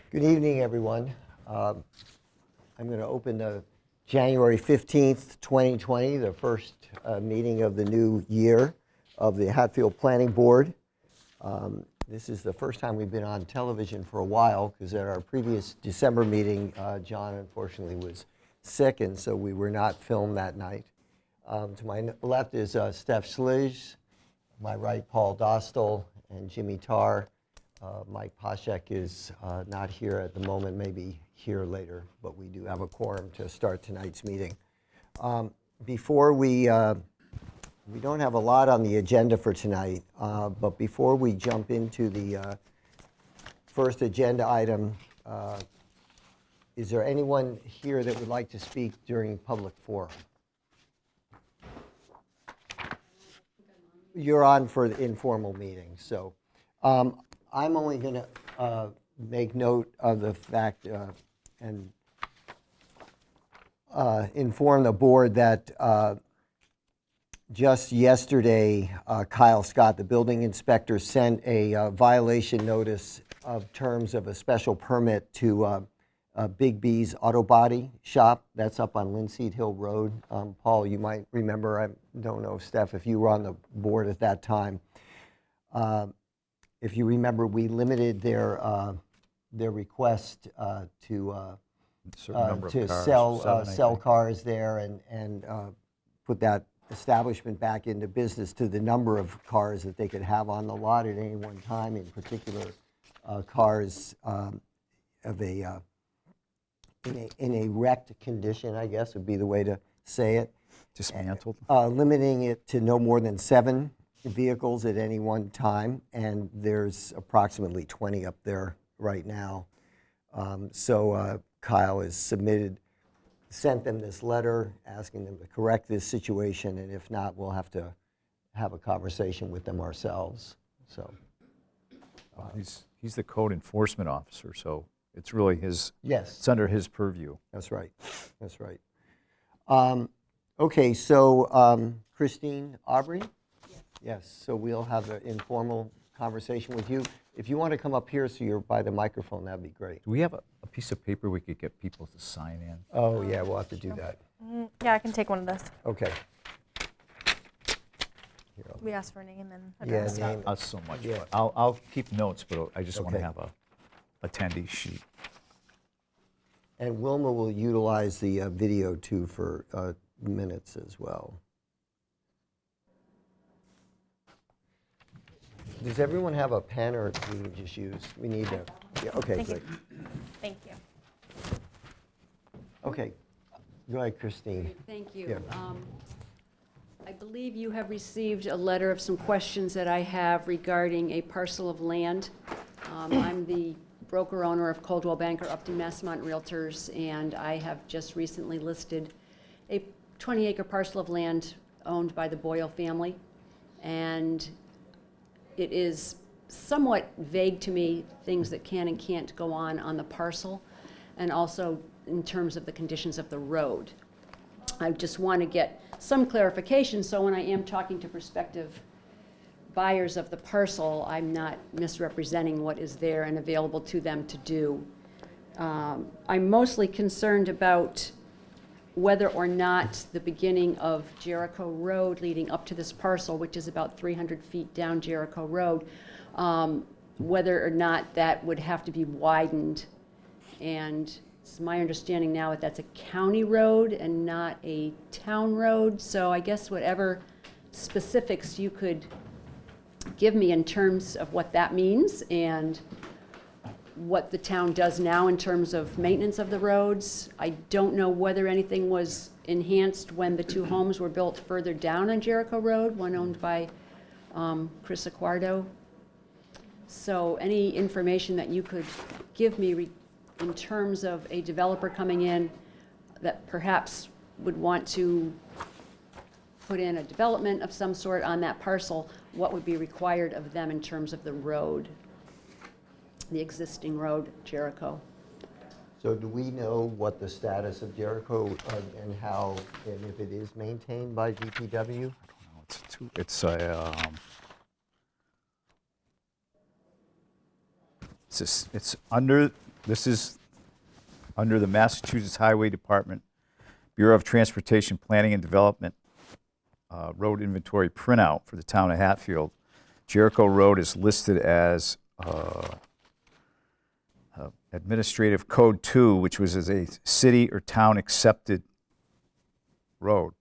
Good evening, everyone. I'm going to open the January 15th, 2020, the first meeting of the new year of the Hatfield Planning Board. This is the first time we've been on television for a while because at our previous December meeting, John unfortunately was sick, and so we were not filmed that night. To my left is Steph Schlige, my right, Paul Dostal and Jimmy Tarr. Mike Poshek is not here at the moment, maybe here later, but we do have a quorum to start tonight's meeting. Before we don't have a lot on the agenda for tonight, but before we jump into the first agenda item, is there anyone here that would like to speak during public forum? You're on for the informal meeting, so I'm only going to make note of the fact and inform the board that just yesterday, Kyle Scott, the building inspector, sent a violation notice of terms of a special permit to Big B's Auto Body Shop. That's up on Linseed Hill Road. Paul, you might remember, I don't know, Steph, if you were on the board at that time. If you remember, we limited their request to sell cars there and put that establishment back into business to the number of cars that they could have on the lot at any one time, in particular cars of in a wrecked condition, I guess would be the way to say it. Dismantled? Limiting it to no more than 7 vehicles at any one time, and there's approximately 20 up there right now. So Kyle has sent them this letter asking them to correct this situation, and if not, we'll have to have a conversation with them ourselves. So He's the code enforcement officer, so it's really his. Yes, it's under his purview. That's right. That's right. Okay, so Christine Aubrey. Yes, so we'll have an informal conversation with you. If you want to come up here so you're by the microphone, that'd be great. Do we have a piece of paper we could get people to sign in? Oh, yeah, we'll have to do that. Yeah, I can take one of those. Okay. We asked for a name and Yeah, address. name. Not so much, Yeah. but I'll keep notes, but I just want Okay. to have a attendee sheet. And Wilma will utilize the video too for minutes as well. Does everyone have a pen, or we can just use? We need to. Yeah. Okay. Thank Great. you. Thank you. Okay. Go ahead, Christine. Thank you. Yeah. I believe you have received a letter of some questions that I have regarding a parcel of land. I'm the broker-owner of Coldwell Banker Upton Massachusetts Realtors, and I have just recently listed a 20-acre parcel of land owned by the Boyle family. And it is somewhat vague to me, things that can and can't go on the parcel, and also in terms of the conditions of the road. I just want to get some clarification, so when I am talking to prospective buyers of the parcel, I'm not misrepresenting what is there and available to them to do. I'm mostly concerned about whether or not the beginning of Jericho Road leading up to this parcel, which is about 300 feet down Jericho Road, whether or not that would have to be widened. And it's my understanding now that that's a county road and not a town road. So I guess whatever specifics you could give me in terms of what that means and what the town does now in terms of maintenance of the roads. I don't know whether anything was enhanced when the 2 homes were built further down on Jericho Road, one owned by Chris Acquardo. So any information that you could give me in terms of a developer coming in that perhaps would want to put in a development of some sort on that parcel, what would be required of them in terms of the road, the existing road, Jericho? So do we know what the status of Jericho and how, and if it is maintained by DPW? It's a it's under This is under the Massachusetts Highway Department, Bureau of Transportation Planning and Development, road inventory printout for the town of Hatfield. Jericho Road is listed as Administrative Code 2, which was as a city or town accepted road.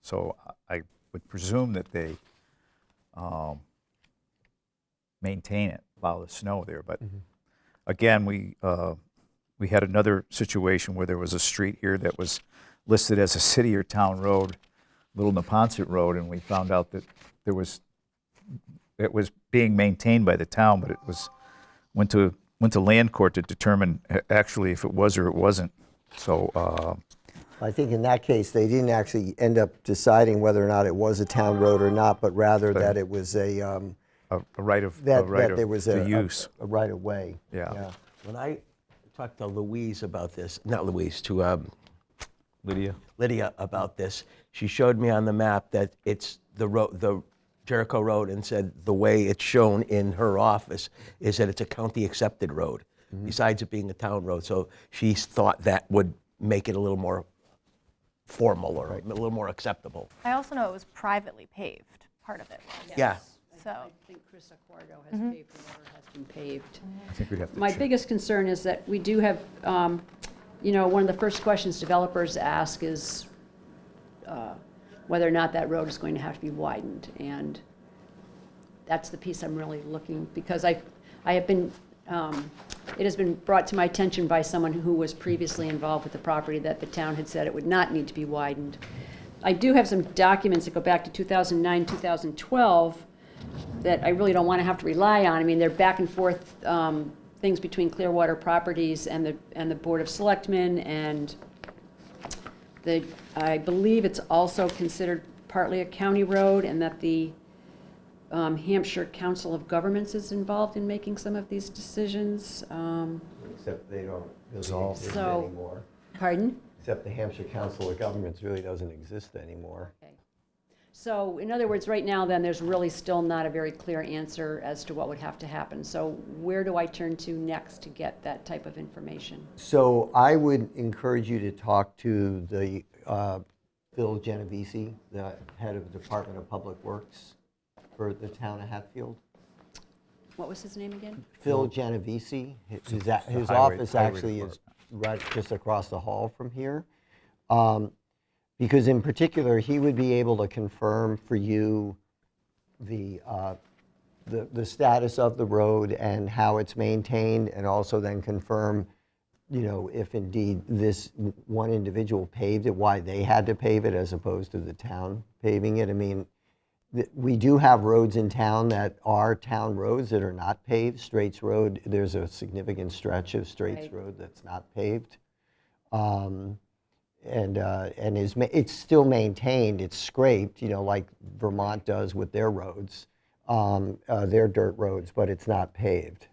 So I would presume that they maintain it, plow the snow there. But again, we had another situation where there was a street here that was listed as a city or town road, Little Neponset Road, and we found out that it was being maintained by the town, but it went to land court to determine actually if it was or it wasn't. So I think in that case, they didn't actually end up deciding whether or not it was a town road or not, but rather that it was a right of that the there was use. a right of way. Yeah. When I talked to Louise about this, not Louise, to Lydia about this, she showed me on the map that it's the Jericho Road, and said the way it's shown in her office is that it's a county accepted road, besides it being a town road. So she thought that would make it a little more formal or a little more acceptable. I also know it was privately paved, part of it. Yeah. So, I think Chris Accordo has paved whatever has been paved. I think we'd have to My check. biggest concern is that we do have, one of the first questions developers ask is whether or not that road is going to have to be widened. And that's the piece I'm really looking, because I have been, it has been brought to my attention by someone who was previously involved with the property that the town had said it would not need to be widened. I do have some documents that go back to 2009, 2012 that I really don't want to have to rely on. I mean, they're back and forth things between Clearwater Properties and the Board of Selectmen, and I believe it's also considered partly a county road, and that the Hampshire Council of Governments is involved in making some of these decisions. Except they don't really So- exist anymore. Pardon? Except the Hampshire Council of Governments really doesn't exist anymore. Okay. So, in other words, right now, then, there's really still not a very clear answer as to what would have to happen. So where do I turn to next to get that type of information? So I would encourage you to talk to the Phil Genovese, the head of the Department of Public Works for the town of Hatfield. What was his name again? Phil Genovese, his highway- office highway actually is department. right just across the hall from here. Because in particular, he would be able to confirm for you the status of the road and how it's maintained, and also then confirm, if indeed this one individual paved it, why they had to pave it as opposed to the town paving it. I mean, we do have roads in town that are town roads that are not paved. Straits Road, there's a significant stretch of Straits Right. Road that's not paved. It's still maintained, it's scraped, like Vermont does with their roads, their dirt roads, but it's not paved.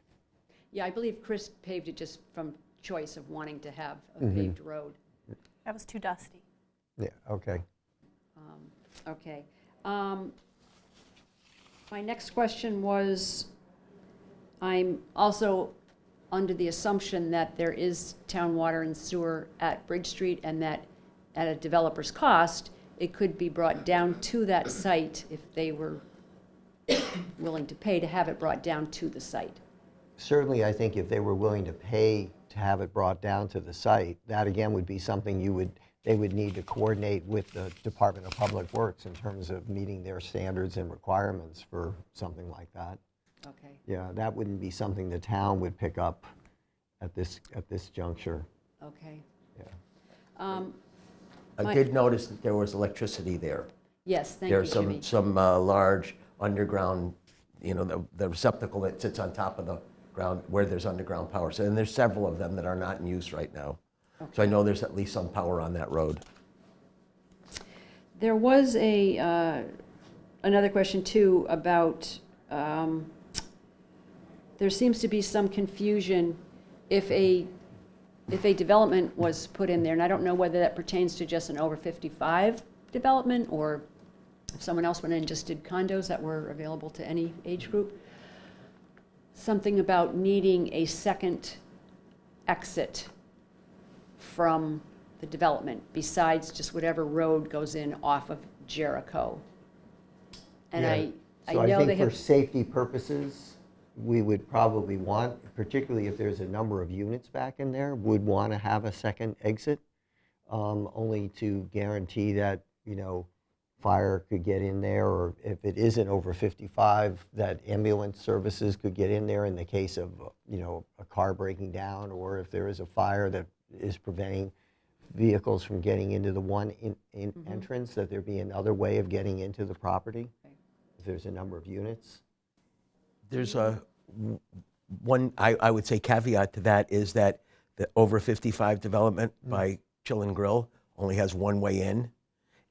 Yeah, I believe Chris paved it just from choice of wanting to have a paved road. that was too dusty. Yeah, okay. Okay. My next question was, I'm also under the assumption that there is town water and sewer at Bridge Street, and that at a developer's cost, it could be brought down to that site if they were willing to pay to have it brought down to the site. Certainly, I think if they were willing to pay to have it brought down to the site, that again would be something they would need to coordinate with the Department of Public Works in terms of meeting their standards and requirements for something like that. Okay. Yeah, that wouldn't be something the town would pick up at this juncture. Okay. Yeah. I did notice that there was electricity there. Yes, thank you, There's Jimmy. some large underground, the receptacle that sits on top of the ground where there's underground power. So, and there's several of them that are not in use right now. So I know there's at least some power on that road. There was another question too about, there seems to be some confusion if a development was put in there, and I don't know whether that pertains to just an over 55 development, or if someone else went in and just did condos that were available to any age group. something about needing a second exit from the development besides just whatever road goes in off of Jericho. And Yeah. I So I know they think for have, safety purposes, we would probably want, particularly if there's a number of units back in there, would want to have a second exit, only to guarantee that, you know, fire could get in there, or if it isn't over 55, that ambulance services could get in there in the case of, you know, a car breaking down, or if there is a fire that is preventing vehicles from getting into the one entrance, that there be another way of getting into the property, if there's a number of units. There's one, I would say caveat to that is that the over 55 development by Chill and Grill only has one way in,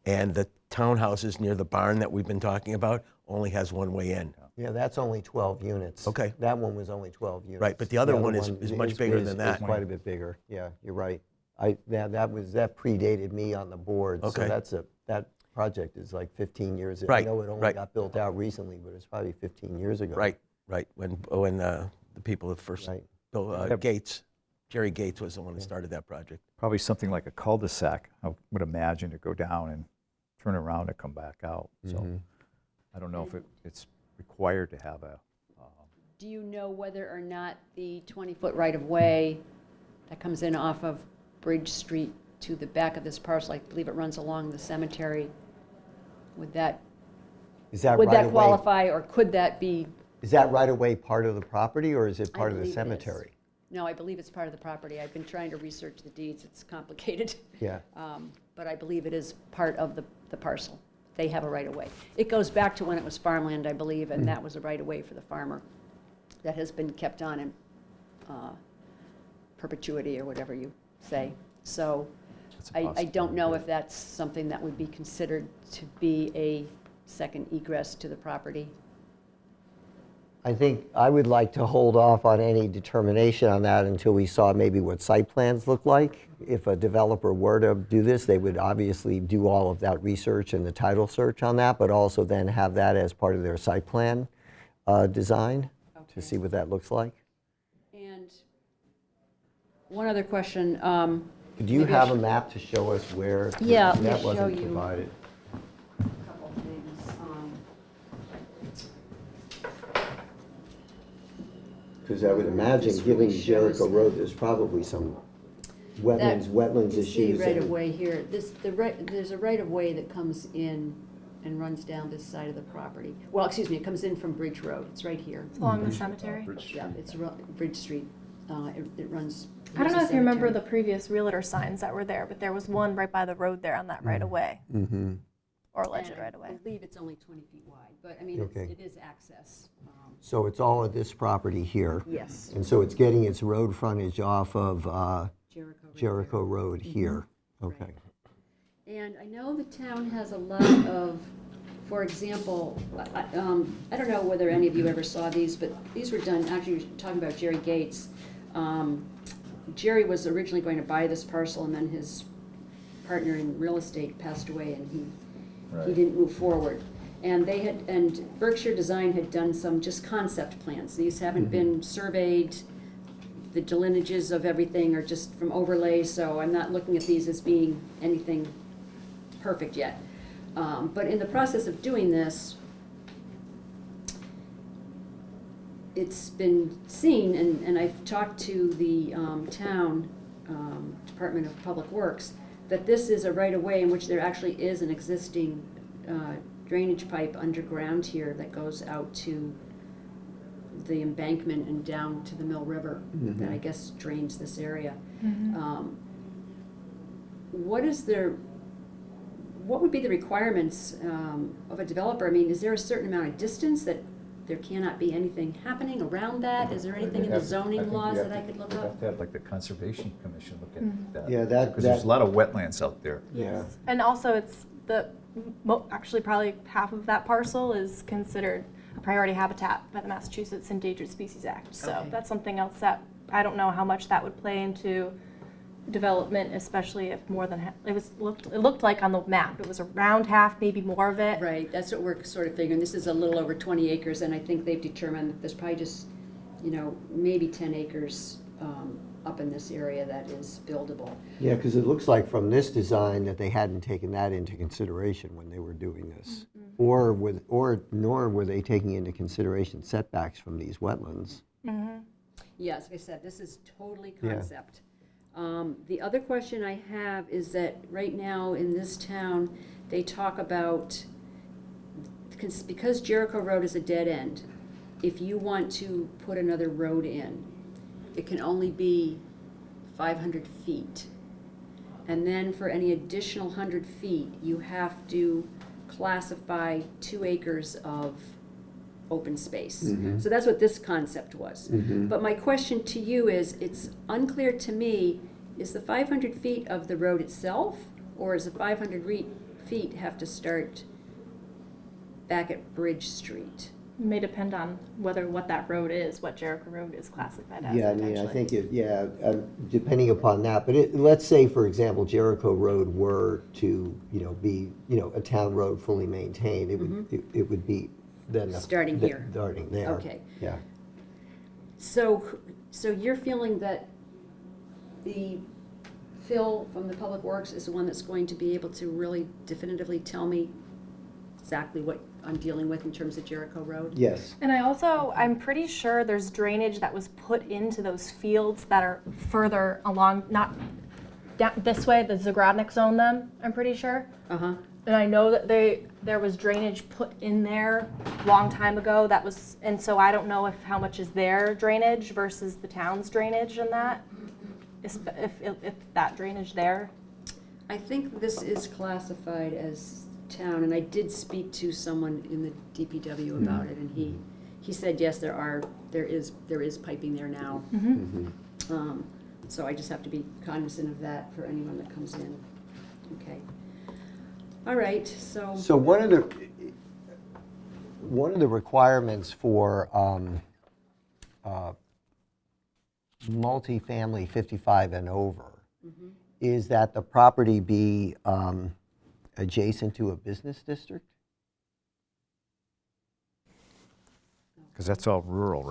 and the townhouses near the barn that we've been talking about only has one way in. Yeah, that's only 12 units. Okay. That one was only 12 units. Right, but the other one is much bigger than that. Is quite a bit bigger, yeah, you're right. That predated me on the board, so Okay. that project is like 15 years. I Right, know it only right. got built out recently, but it's probably 15 years ago. Right, when the people that first Right. built Gates, Jerry Gates was the one that started that project. Probably something like a cul-de-sac, I would imagine, to go down and turn around and come back out. So I don't know if it's required to have a, do you know whether or not the 20-foot right-of-way that comes in off of Bridge Street to the back of this parcel, I believe it runs along the cemetery, would that Is that Would right that away? qualify, or could that be? Is that right away part of the property, or is it I part of the believe it is. cemetery? No, I believe it's part of the property. I've been trying to research the deeds. It's complicated. Yeah. But I believe it is part of the parcel. They have a right-of-way. It goes back to when it was farmland, I believe, and that was a right-of-way for the farmer that has been kept on in perpetuity, or whatever you say. So That's a I don't know possibility. if that's something that would be considered to be a second egress to the property. I think I would like to hold off on any determination on that until we saw maybe what site plans look like. If a developer were to do this, they would obviously do all of that research and the title search on that, but also then have that as part of their site plan design Okay. to see what that looks like. And one other question. Do you maybe I have a should- map to show us where? Yeah, let me that show wasn't you. provided? Couple of things. Because I would imagine, This really given shows Jericho the- Road, there's probably some wetlands You see issues. right and- of way here. There's a right of way that comes in and runs down this side of the property. Well, excuse me, it comes in from Bridge Road. It's right here. Along the cemetery. Yeah, it's Bridge Street. It runs. I don't know here's if you remember the cemetery. previous realtor signs that were there, but there was one right by the road there on that right of way, Mm-hmm. or alleged And right of way. I believe it's only 20 feet wide, but I mean, Okay. it is access. So it's all of this property here. Yes. And so it's getting its road frontage off of Jericho. right Jericho Road here. Okay. there. And I know the town has a lot of, for example, I don't know whether any of you ever saw these, but these were done, actually, you're talking about Jerry Gates. Jerry was originally going to buy this parcel, and then his partner in real estate passed away, and he didn't move forward. And Berkshire Design had done some just concept plans. These haven't been surveyed. The delineages of everything are just from overlay, so I'm not looking at these as being anything perfect yet. But in the process of doing this, it's been seen, and I've talked to the town Department of Public Works, that this is a right-of-way in which there actually is an existing drainage pipe underground here that goes out to the embankment and down to the Mill River that I guess drains this area. What would be the requirements of a developer? I mean, is there a certain amount of distance that there cannot be anything happening around that? Is there anything in the zoning laws that I could look You up? have to have like the Conservation Commission look at that. Yeah, that- Because there's that- a lot of wetlands out there. Yeah. And also, it's actually probably half of that parcel is considered a priority habitat by the Massachusetts Endangered Species Act. So Okay. that's something else that I don't know how much that would play into development, especially if more than it looked like on the map it was around half, maybe more of it. Right, that's what we're sort of figuring. This is a little over 20 acres, and I think they've determined that there's probably just maybe 10 acres up in this area that is buildable. Yeah, because it looks like from this design that they hadn't taken that into consideration when they were doing this. Nor were they taking into consideration setbacks from these wetlands. Yes, like I said, this is totally Yeah. concept. The other question I have is that right now in this town, they talk about, because Jericho Road is a dead end, if you want to put another road in, it can only be 500 feet. And then for any additional 100 feet, you have to classify 2 acres of open space. So that's what this concept was. But my question to you is, it's unclear to me, is the 500 feet of the road itself, or is the 500 feet have to start back at Bridge Street? It may depend on what that road is, what Jericho Road is classified as. Yeah, I mean, I potentially. think, depending upon that, but let's say, for example, Jericho Road were to, be, a town road fully maintained, it would be then. Starting here. Starting there. Okay. Yeah. So you're feeling that the Phil from the Public Works is the one that's going to be able to really definitively tell me exactly what I'm dealing with in terms of Jericho Road? Yes. And I'm pretty sure there's drainage that was put into those fields that are further along, not down this way, the Zagrodniks own them, I'm pretty sure. Uh-huh. And I know that there was drainage put in there a long time ago and so I don't know how much is their drainage versus the town's drainage in that, if that drainage there. I think this is classified as town, and I did speak to someone in the DPW about it, and he said, yes, there is piping there now. So I just have to be cognizant of that for anyone that comes in. Okay. All right, so. So one of the requirements for multifamily 55 and over is that the property be adjacent to a business district? Because that's all rural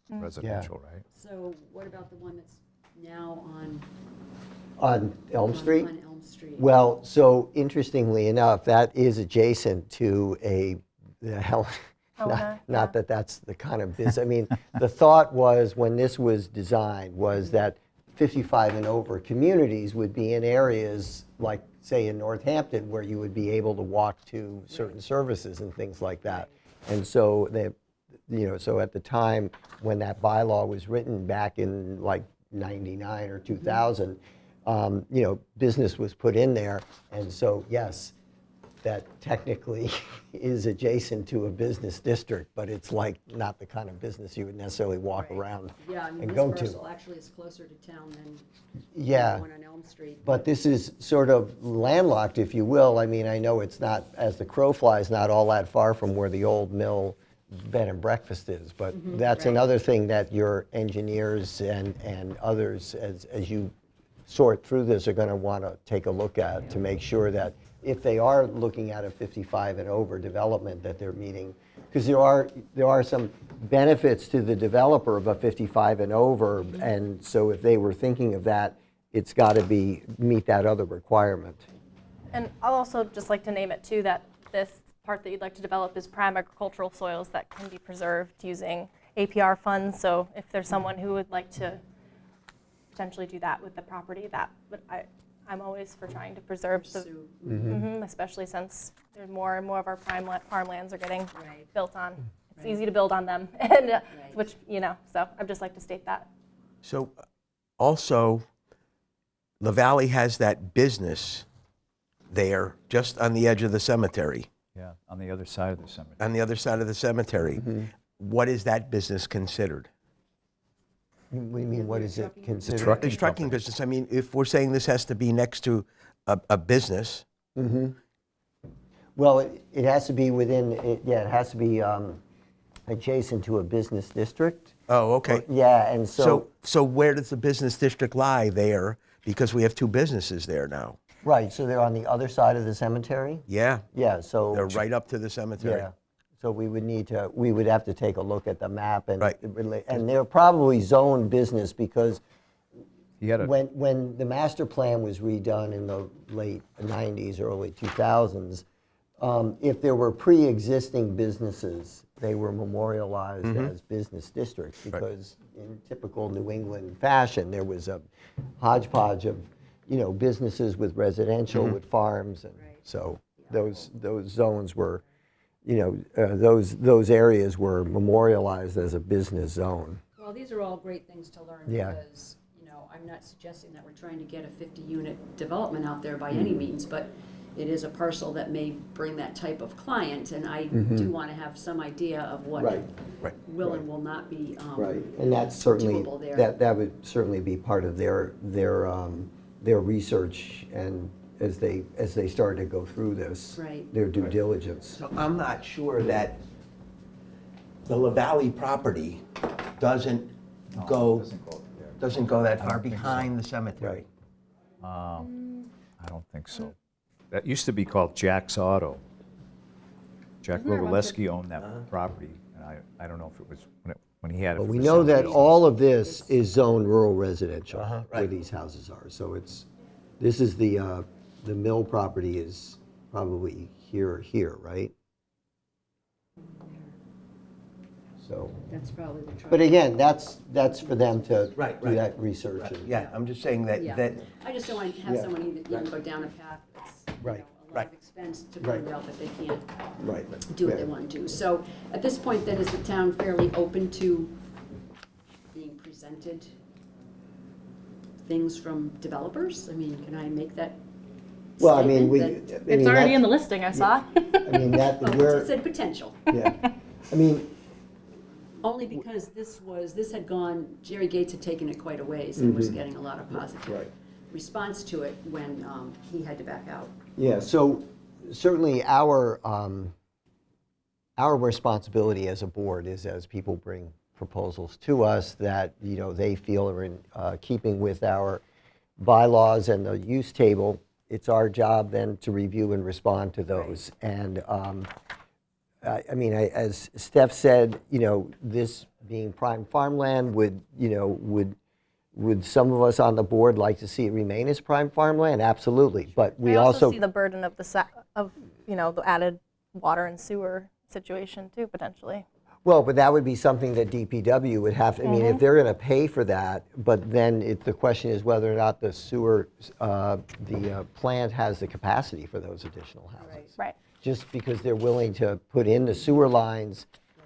residential, right? So what about the one that's now on? On Elm Street? On Elm Street. Well, so interestingly enough, that is adjacent to not that that's the kind of business. I mean, the thought was when this was designed was that 55 and over communities would be in areas like, say, in Northampton, where you would be able to walk to certain services and things like that. And so so at the time when that bylaw was written back in like 99 or 2000, business was put in there. And so, yes, that technically is adjacent to a business district, but it's like not the kind of business you would necessarily walk around Yeah, I mean, and this go to. parcel actually is closer to town than Yeah. the one on Elm Street. But this is sort of landlocked, if you will. I mean, I know it's not, as the crow flies, not all that far from where the old mill bed and breakfast is, but that's right. another thing that your engineers and others, as you sort through this, are going to want to take a look at to make sure that if they are looking at a 55 and over development, that they're meeting, because there are some benefits to the developer of a 55 and over, and so if they were thinking of that, it's got to meet that other requirement. And I'll also just like to name it too, that this part that you'd like to develop is prime agricultural soils that can be preserved using APR funds. So if there's someone who would like to potentially do that with the property, I'm always for trying to preserve the, especially since there's more and more of our prime farmlands are getting built on. It's easy to build on them, and which so I'd just like to state that. So also, La Valley has that business there just on the edge of the cemetery, Yeah, on the other side of the cemetery. on the other side of the cemetery. What is that business considered? What do you mean, what is it considered? trucking The trucking company. business. I mean, if we're saying this has to be next to a business, Well, it has to be it has to be adjacent to a business district. oh, okay. Yeah, and So where does the business district lie there? Because we have two businesses there now. right, so they're on the other side of the cemetery? Yeah, Yeah, so. they're right up to the cemetery. Yeah, So we would have to take a look at the map and, Right. and they're probably zoned business because He had a, when the master plan was redone in the late 90s, early 2000s, if there were pre-existing businesses, they were memorialized as business districts because in typical New England fashion, there was a hodgepodge of, businesses with residential, with farms, and so those zones were, those areas were memorialized as a business zone. Well, these are all great things to learn Yeah. because, I'm not suggesting that we're trying to get a 50-unit development out there by any means, but it is a parcel that may bring that type of client, and I do want to have some idea of what Right. Right. will and will not be And that's certainly, doable there. that would certainly be part of their research and as they started to go through this, Right. their due diligence. So I'm not sure that the La Valley property doesn't go that far behind the cemetery. I don't think so. That used to be called Jack's Auto. Jack Rogaleski owned that property, and I don't know if it was when he had it. But we for know some that reason. all of this is zoned rural residential, where right. these houses are. So this is the mill property is probably here or here, right? So, That's probably the trouble. but again, that's for them to Right, do right. that research. and- Yeah, I'm just saying that, Yeah. I just don't want to have Yeah. someone even go down a path that's, Right. a lot Right. of expense to Right. find out that they can't Right. do what they Yeah. want to do. So at this point, then, is the town fairly open to being presented things from developers? I mean, can I make that Well, I mean, statement that- It's already in the listing, I saw. I mean, that, Oh, we're, it said potential. yeah. I mean, Only because this had gone, Jerry Gates had taken it quite a ways and was getting a lot of positive Right. response to it when he had to back out. yeah, so certainly our responsibility as a board is as people bring proposals to us that, they feel are in keeping with our bylaws and the use table, it's our job then to review and respond to those. And I mean, as Steph said, this being prime farmland would some of us on the board like to see it remain as prime farmland? Absolutely, but we I also also see the burden of the added water and sewer situation too, potentially. well, but that would be something that DPW would have. I mean, if they're going to pay for that, but then the question is whether or not the sewer, the plant has the capacity for those additional houses. Right. Just because they're willing to put in the sewer lines,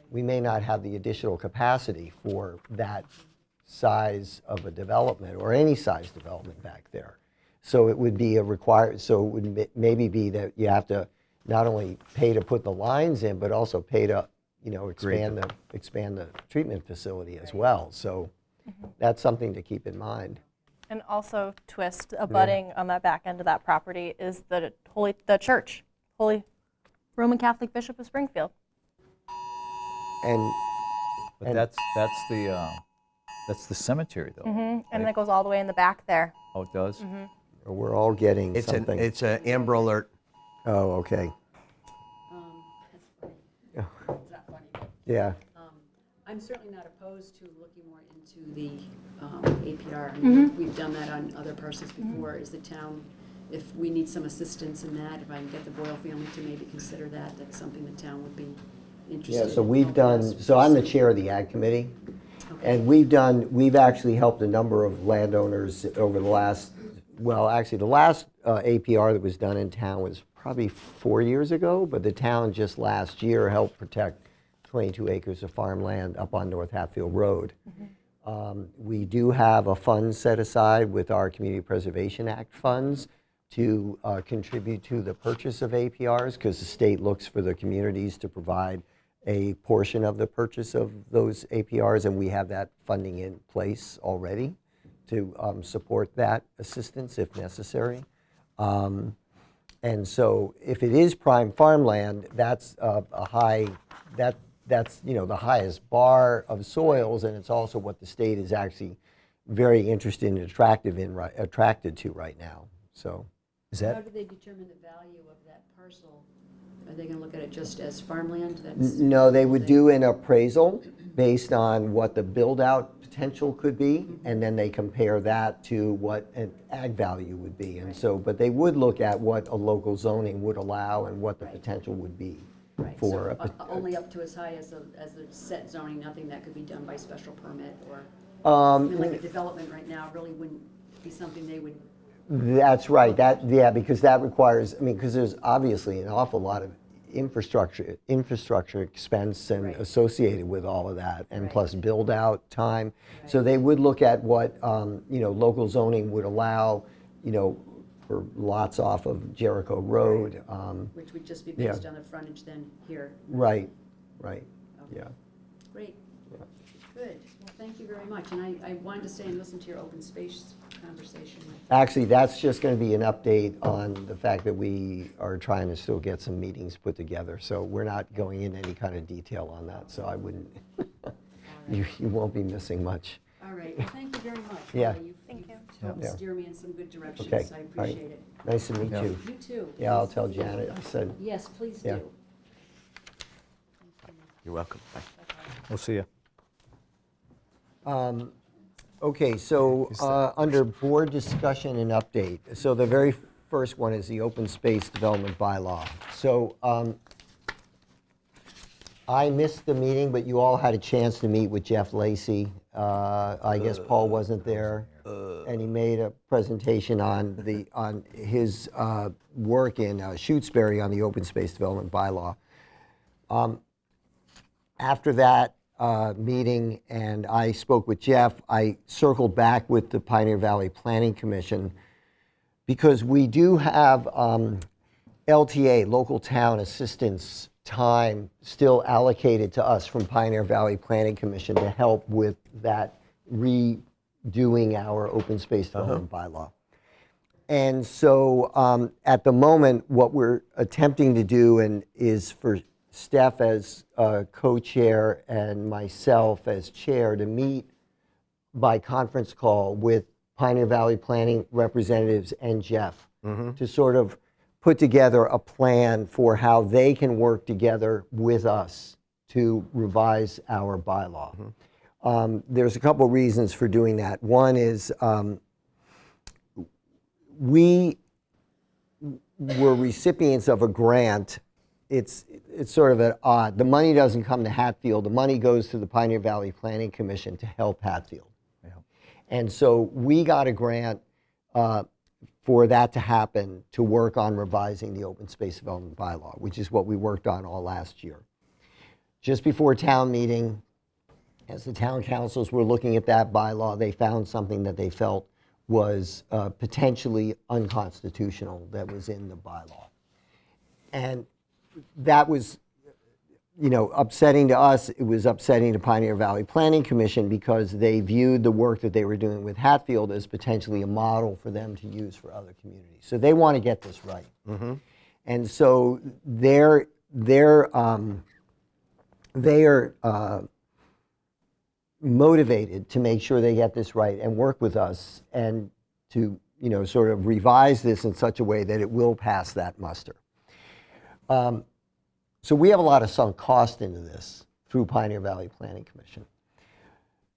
we may not have the additional capacity for that size of a development or any size development back there. So it would be so it would maybe be that you have to not only pay to put the lines in, but also pay to, expand the treatment facility as well. So that's something to keep in mind. And also abutting on that back end of that property is the church, Holy Roman Catholic Bishop of Springfield. And But that's the cemetery though. And it goes all the way in the back there. Oh, it does? we're all getting It's something. it's an Amber Alert. Oh, okay. That's funny. It's not funny, but Yeah. I'm certainly not opposed to looking more into the APR. I mean, we've done that on other parcels before. Is the town, if we need some assistance in that, if I can get the Boyle family to maybe consider that, that's something the town would be interested in. Yeah, so we've done, helping us so I'm the pursue. chair of the Ag Committee, Okay. and we've actually helped a number of landowners over the last, well, actually, the last APR that was done in town was probably 4 years ago, but the town just last year helped protect 22 acres of farmland up on North Hatfield Road. We do have a fund set aside with our Community Preservation Act funds to contribute to the purchase of APRs, because the state looks for the communities to provide a portion of the purchase of those APRs, and we have that funding in place already to support that assistance if necessary. And so if it is prime farmland, that's a high, that's the highest bar of soils, and it's also what the state is actually very interested and attracted to right now. So Is How that, do they determine the value of that parcel? Are they going to look at it just as farmland? That's No, they would do an appraisal based on what the build-out potential could be, and then they compare that to what an ag value would be. And so, but they would look at what a local zoning would allow and what the potential would be Right, for so only up to as high as the set zoning, nothing that could be done by special permit or, I mean, like a development right now really wouldn't be something they would, That's right. Yeah, because that requires, I mean, because there's obviously an awful lot of infrastructure expense and Right. associated with all of that, and Right. plus build out time. So Right. they would look at what local zoning would allow, for lots off of Jericho Road. which would just be Yeah. based on the frontage then here. Right. Okay. Yeah. Great. Good. Well, thank you very much. And I wanted to stay and listen to your open space conversation. Actually, that's just going to be an update on the fact that we are trying to still get some meetings put together. So we're not going into any kind of detail on that. So I wouldn't, you won't be missing much. All right. Well, thank you very much. Yeah. Thank you. Helped Yeah. steer me in some good directions. Okay. I All right. appreciate it. Nice to meet Yeah. you. You too. Yeah, I'll tell Janet. I said, Yes, please Yeah. do. You're welcome. Bye. We'll see you. okay, so under board discussion and update, so the very first one is the open space development bylaw. So I missed the meeting, but you all had a chance to meet with Jeff Lacy. I guess Paul wasn't there, and he made a presentation on his work in Shutesbury on the open space development bylaw. After that meeting, and I spoke with Jeff, I circled back with the Pioneer Valley Planning Commission because we do have LTA, local town assistance time, still allocated to us from Pioneer Valley Planning Commission to help with that redoing our open space development bylaw. And so at the moment, what we're attempting to do is for Steph as co-chair and myself as chair to meet by conference call with Pioneer Valley Planning representatives and Jeff to sort of put together a plan for how they can work together with us to revise our bylaw. There's a couple reasons for doing that. One is we were recipients of a grant. It's sort of an odd. The money doesn't come to Hatfield. The money goes to the Pioneer Valley Planning Commission to help Hatfield. Yeah. And so we got a grant for that to happen, to work on revising the open space development bylaw, which is what we worked on all last year. Just before town meeting, as the town councils were looking at that bylaw, they found something that they felt was potentially unconstitutional that was in the bylaw. And that was, upsetting to us. It was upsetting to Pioneer Valley Planning Commission because they viewed the work that they were doing with Hatfield as potentially a model for them to use for other communities. So they want to get this right. And so they are motivated to make sure they get this right and work with us and to, sort of revise this in such a way that it will pass that muster. So we have a lot of sunk cost into this through Pioneer Valley Planning Commission.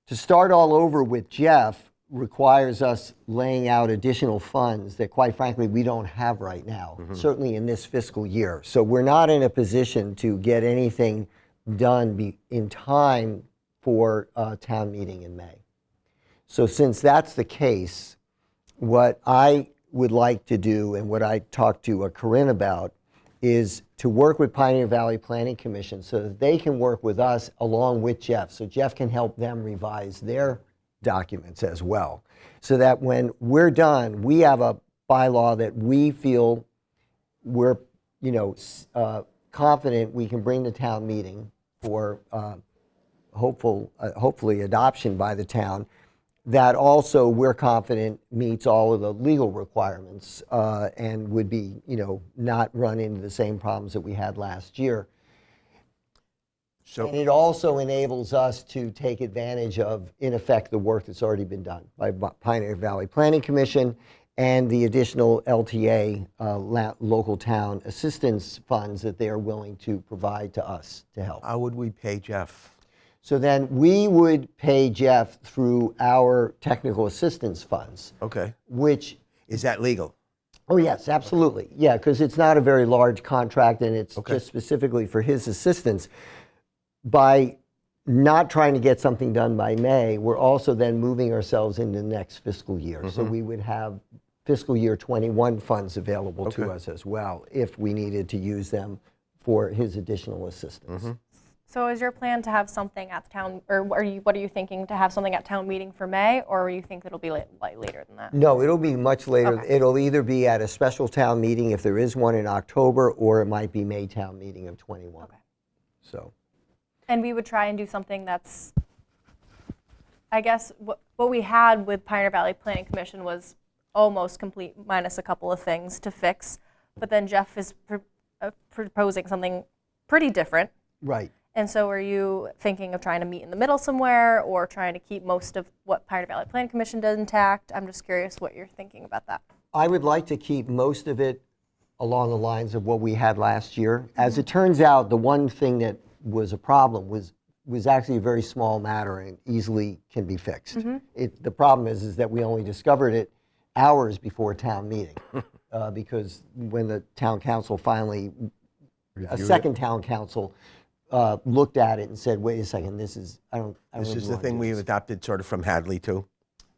To start all over with Jeff requires us laying out additional funds that, quite frankly, we don't have right now, certainly in this fiscal year. So we're not in a position to get anything done in time for town meeting in May. So since that's the case, what I would like to do and what I talked to Corinne about is to work with Pioneer Valley Planning Commission so that they can work with us along with Jeff. So Jeff can help them revise their documents as well. So that when we're done, we have a bylaw that we feel we're confident we can bring to town meeting for hopefully adoption by the town, that also we're confident meets all of the legal requirements and would be, not run into the same problems that we had last year. So And it also enables us to take advantage of, in effect, the work that's already been done by Pioneer Valley Planning Commission and the additional LTA, local town assistance funds that they are willing to provide to us to help. How would we pay Jeff? So then we would pay Jeff through our technical assistance funds, Okay. which, Is that legal? oh yes, absolutely. Yeah, because it's not a very large contract and it's Okay. just specifically for his assistance. By not trying to get something done by May, we're also then moving ourselves into the next fiscal year. So we would have fiscal year 21 funds available to Okay. us as well if we needed to use them for his additional assistance. So is your plan to have something at the town, or what are you thinking, to have something at town meeting for May, or you think it'll be later than that? No, it'll be much later. Okay. It'll either be at a special town meeting if there is one in October, or it might be May town meeting of 21. Okay. So, And we would try and do something that's, I guess, what we had with Pioneer Valley Planning Commission was almost complete, minus a couple of things to fix. But then Jeff is proposing something pretty different. right. And so are you thinking of trying to meet in the middle somewhere, or trying to keep most of what Pioneer Valley Planning Commission did intact? I'm just curious what you're thinking about that. I would like to keep most of it along the lines of what we had last year. As it turns out, the one thing that was a problem was actually a very small matter and easily can be fixed. The problem is that we only discovered it hours before town meeting, because when the town council finally, a second town council looked at it and said, "Wait a second, this is I don't This really is the wanna thing do we this." adopted sort of from Hadley too?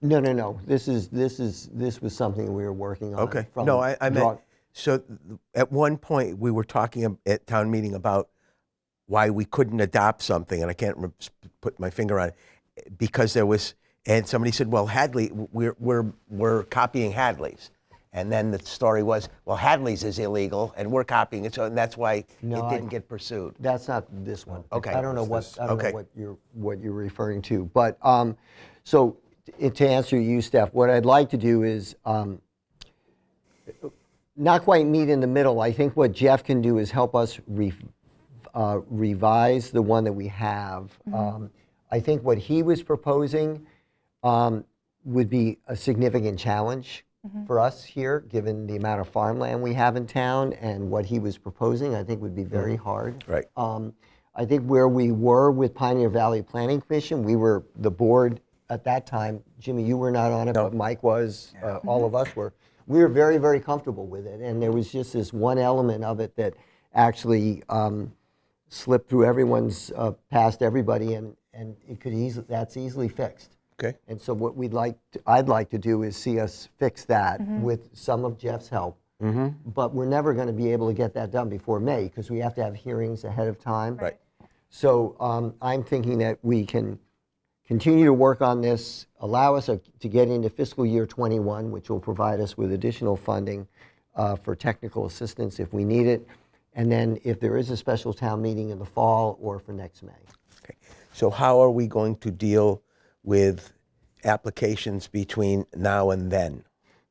No. This was something we were working on. Okay. from No, I draw- meant, so at one point, we were talking at town meeting about why we couldn't adopt something, and I can't put my finger on it, because there was, and somebody said, well, Hadley, we're copying Hadley's. And then the story was, well, Hadley's is illegal, and we're copying it, and that's why No, it didn't get pursued. That's not this one. Okay. I don't know Okay. what you're referring to. But so to answer you, Steph, what I'd like to do is not quite meet in the middle. I think what Jeff can do is help us revise the one that we have. I think what he was proposing would be a significant challenge for us here, given the amount of farmland we have in town, and what he was proposing, I think would be very hard. Right. I think where we were with Pioneer Valley Planning Commission, we were the board at that time. Jimmy, you were not on it, but Mike was. All of us were. We were very, very comfortable with it, and there was just this one element of it that actually slipped through everyone's, past everybody, and it could that's easily fixed. Okay. And so what I'd like to do is see us fix that with some of Jeff's help. But we're never going to be able to get that done before May because we have to have hearings ahead of time. Right. So I'm thinking that we can continue to work on this, allow us to get into fiscal year 21, which will provide us with additional funding for technical assistance if we need it. And then if there is a special town meeting in the fall or for next May. Okay. So how are we going to deal with applications between now and then?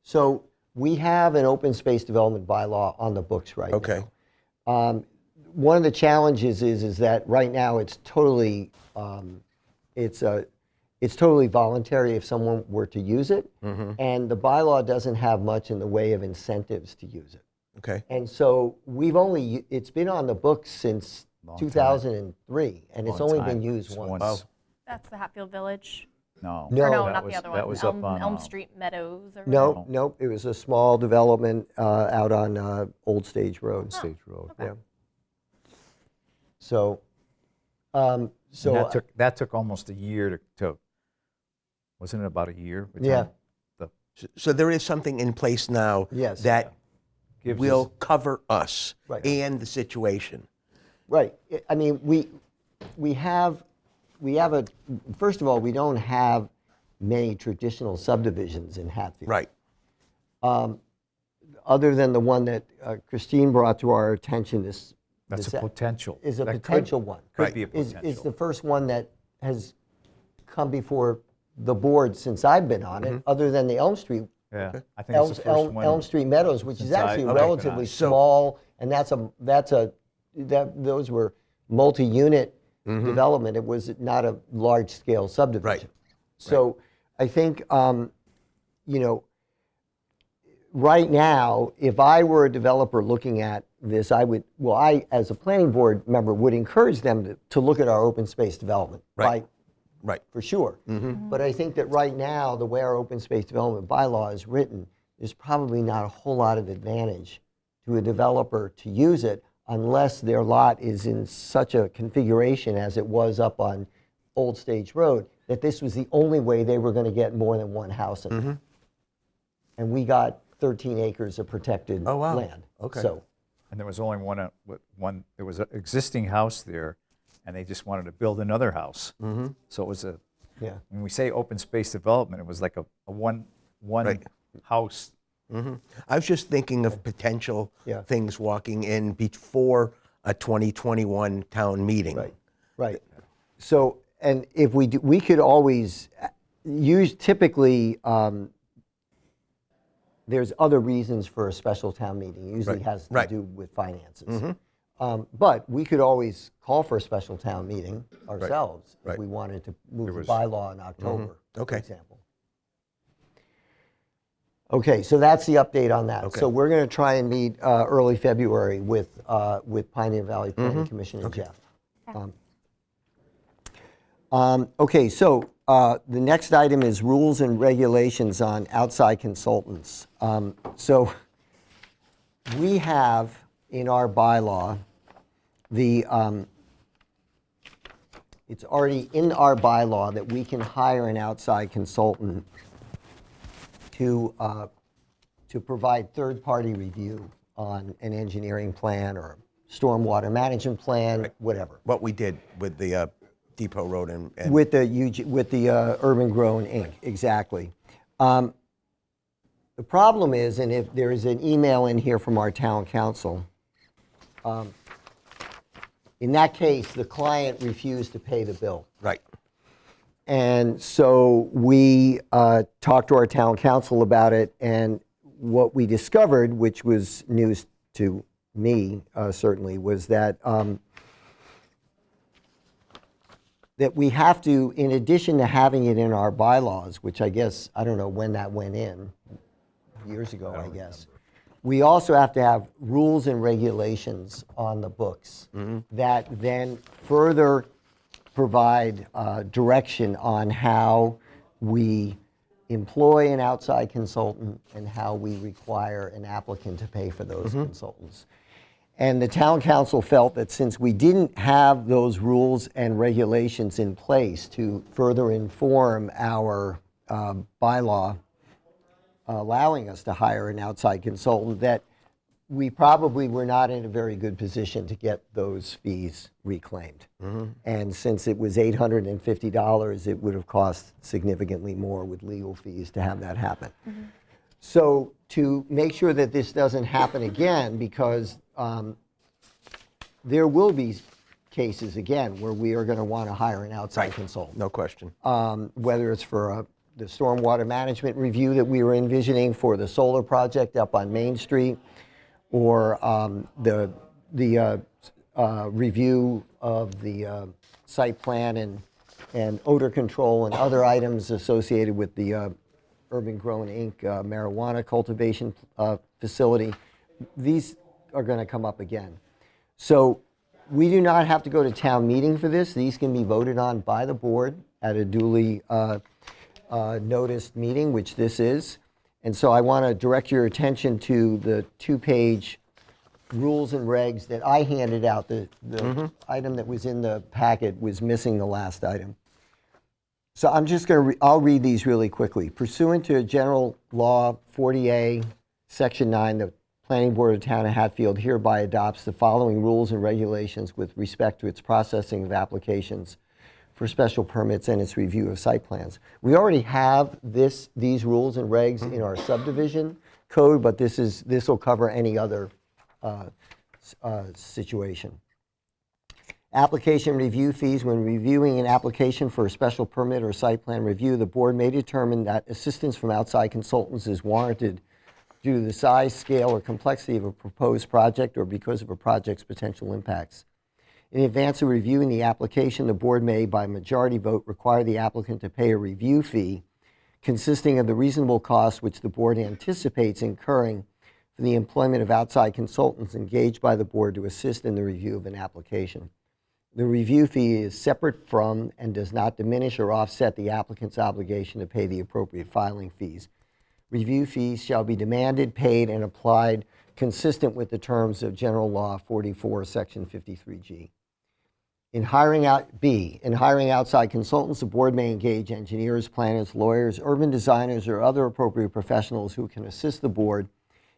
So we have an open space development bylaw on the books right Okay. now. One of the challenges is that right now it's totally totally voluntary if someone were to use it, and the bylaw doesn't have much in the way of incentives to use it. Okay. And so it's been on the books since Long time. 2003, and it's Long only time. been used Just once. once. That's the Hatfield Village. No. No. Or no, that not the other one. That was up on Elm Street Meadows. Or No, nope, it was a small development out on Old Stage Road. Stage Road. Yeah. So, And that took almost a year to wasn't it about a year? by the Yeah. time the- So there is something in place now Yes. that gives will us- cover us Right. and the situation. right, I mean, we have first of all, we don't have many traditional subdivisions in Hatfield. Right. Other than the one that Christine brought to our attention, That's this a potential. is a That could- potential one. Could be a Is potential. the first one that has come before the board since I've been on it, other than the Elm Street, Yeah, I think it's the first one. Elm Street Meadows, which is since actually I've been relatively on. small, and those were multi-unit development. It was not a large-scale subdivision. Right. So I think, right now, if I were a developer looking at this, I, as a planning board member, would encourage them to look at our open space development. Right. For sure. But I think that right now, the way our open space development bylaw is written, there's probably not a whole lot of advantage to a developer to use it unless their lot is in such a configuration as it was up on Old Stage Road, that this was the only way they were going to get more than one house in it. And we got 13 acres of protected Oh, wow. land. Okay. So, And there was only there was an existing house there, and they just wanted to build another house. So it was yeah. when we say open space development, it was like a one Right. house. I was just thinking of potential Yeah. things walking in before a 2021 town meeting. Right. So, and if we do, we could always use, typically, there's other reasons for a special town meeting. It usually Right. has to Right. do with finances. But we could always call for a special town meeting ourselves if Right. we wanted to move the was- bylaw in October, Okay. for example. Okay, so that's the update on that. Okay. So we're going to try and meet early February with Pioneer Valley Planning Commission and Jeff. Okay, so the next item is rules and regulations on outside consultants. So we have in our bylaw, it's already in our bylaw that we can hire an outside consultant to provide third-party review on an engineering plan or stormwater management plan, whatever. What we did with the Depot Road and With the Urban Grown Inc., exactly. The problem is, and if there is an email in here from our town council, in that case, the client refused to pay the bill. right. And so we talked to our town council about it, and what we discovered, which was news to me certainly, was that that we have to, in addition to having it in our bylaws, which I guess, I don't know when that went in, years ago, I guess. We also have to have rules and regulations on the books that then further provide direction on how we employ an outside consultant and how we require an applicant to pay for those consultants. And the town council felt that since we didn't have those rules and regulations in place to further inform our bylaw allowing us to hire an outside consultant, that we probably were not in a very good position to get those fees reclaimed. And since it was $850, it would have cost significantly more with legal fees to have that happen. So to make sure that this doesn't happen again, because there will be cases again where we are going to want to hire an outside consultant. No question. Whether it's for the stormwater management review that we were envisioning for the solar project up on Main Street, or the review of the site plan and odor control and other items associated with the Urban Grown Inc. Marijuana cultivation facility. These are going to come up again. So we do not have to go to town meeting for this. These can be voted on by the board at a duly noticed meeting, which this is. And so I want to direct your attention to the 2-page rules and regs that I handed out. The item that was in the packet was missing the last item. So I'm just going to, I'll read these really quickly. Pursuant to General Law 40A, Section 9, the Planning Board of the Town of Hatfield hereby adopts the following rules and regulations with respect to its processing of applications for special permits and its review of site plans. We already have these rules and regs in our subdivision code, but this will cover any other situation. Application review fees. When reviewing an application for a special permit or site plan review, the board may determine that assistance from outside consultants is warranted due to the size, scale, or complexity of a proposed project or because of a project's potential impacts. In advance of reviewing the application, the board may, by majority vote, require the applicant to pay a review fee consisting of the reasonable costs which the board anticipates incurring for the employment of outside consultants engaged by the board to assist in the review of an application. The review fee is separate from and does not diminish or offset the applicant's obligation to pay the appropriate filing fees. Review fees shall be demanded, paid, and applied consistent with the terms of General Law 44, Section 53G. In hiring outside consultants, the board may engage engineers, planners, lawyers, urban designers, or other appropriate professionals who can assist the board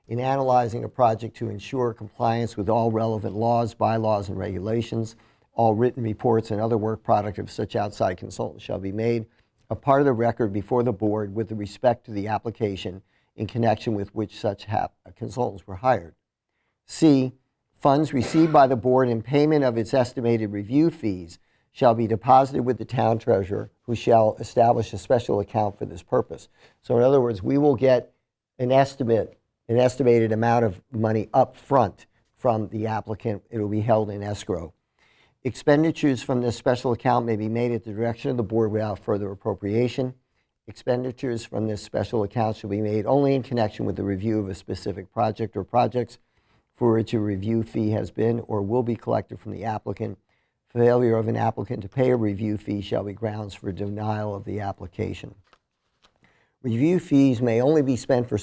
in analyzing a project to ensure compliance with all relevant laws, bylaws, and regulations. All written reports and other work product of such outside consultants shall be made a part of the record before the board with respect to the application in connection with which such consultants were hired. C, funds received by the board in payment of its estimated review fees shall be deposited with the town treasurer, who shall establish a special account for this purpose. So in other words, we will get an estimated amount of money up front from the applicant. It will be held in escrow. Expenditures from this special account may be made at the direction of the board without further appropriation. Expenditures from this special account shall be made only in connection with the review of a specific project or projects for which a review fee has been or will be collected from the applicant. Failure of an applicant to pay a review fee shall be grounds for denial of the application. Review fees may only be spent for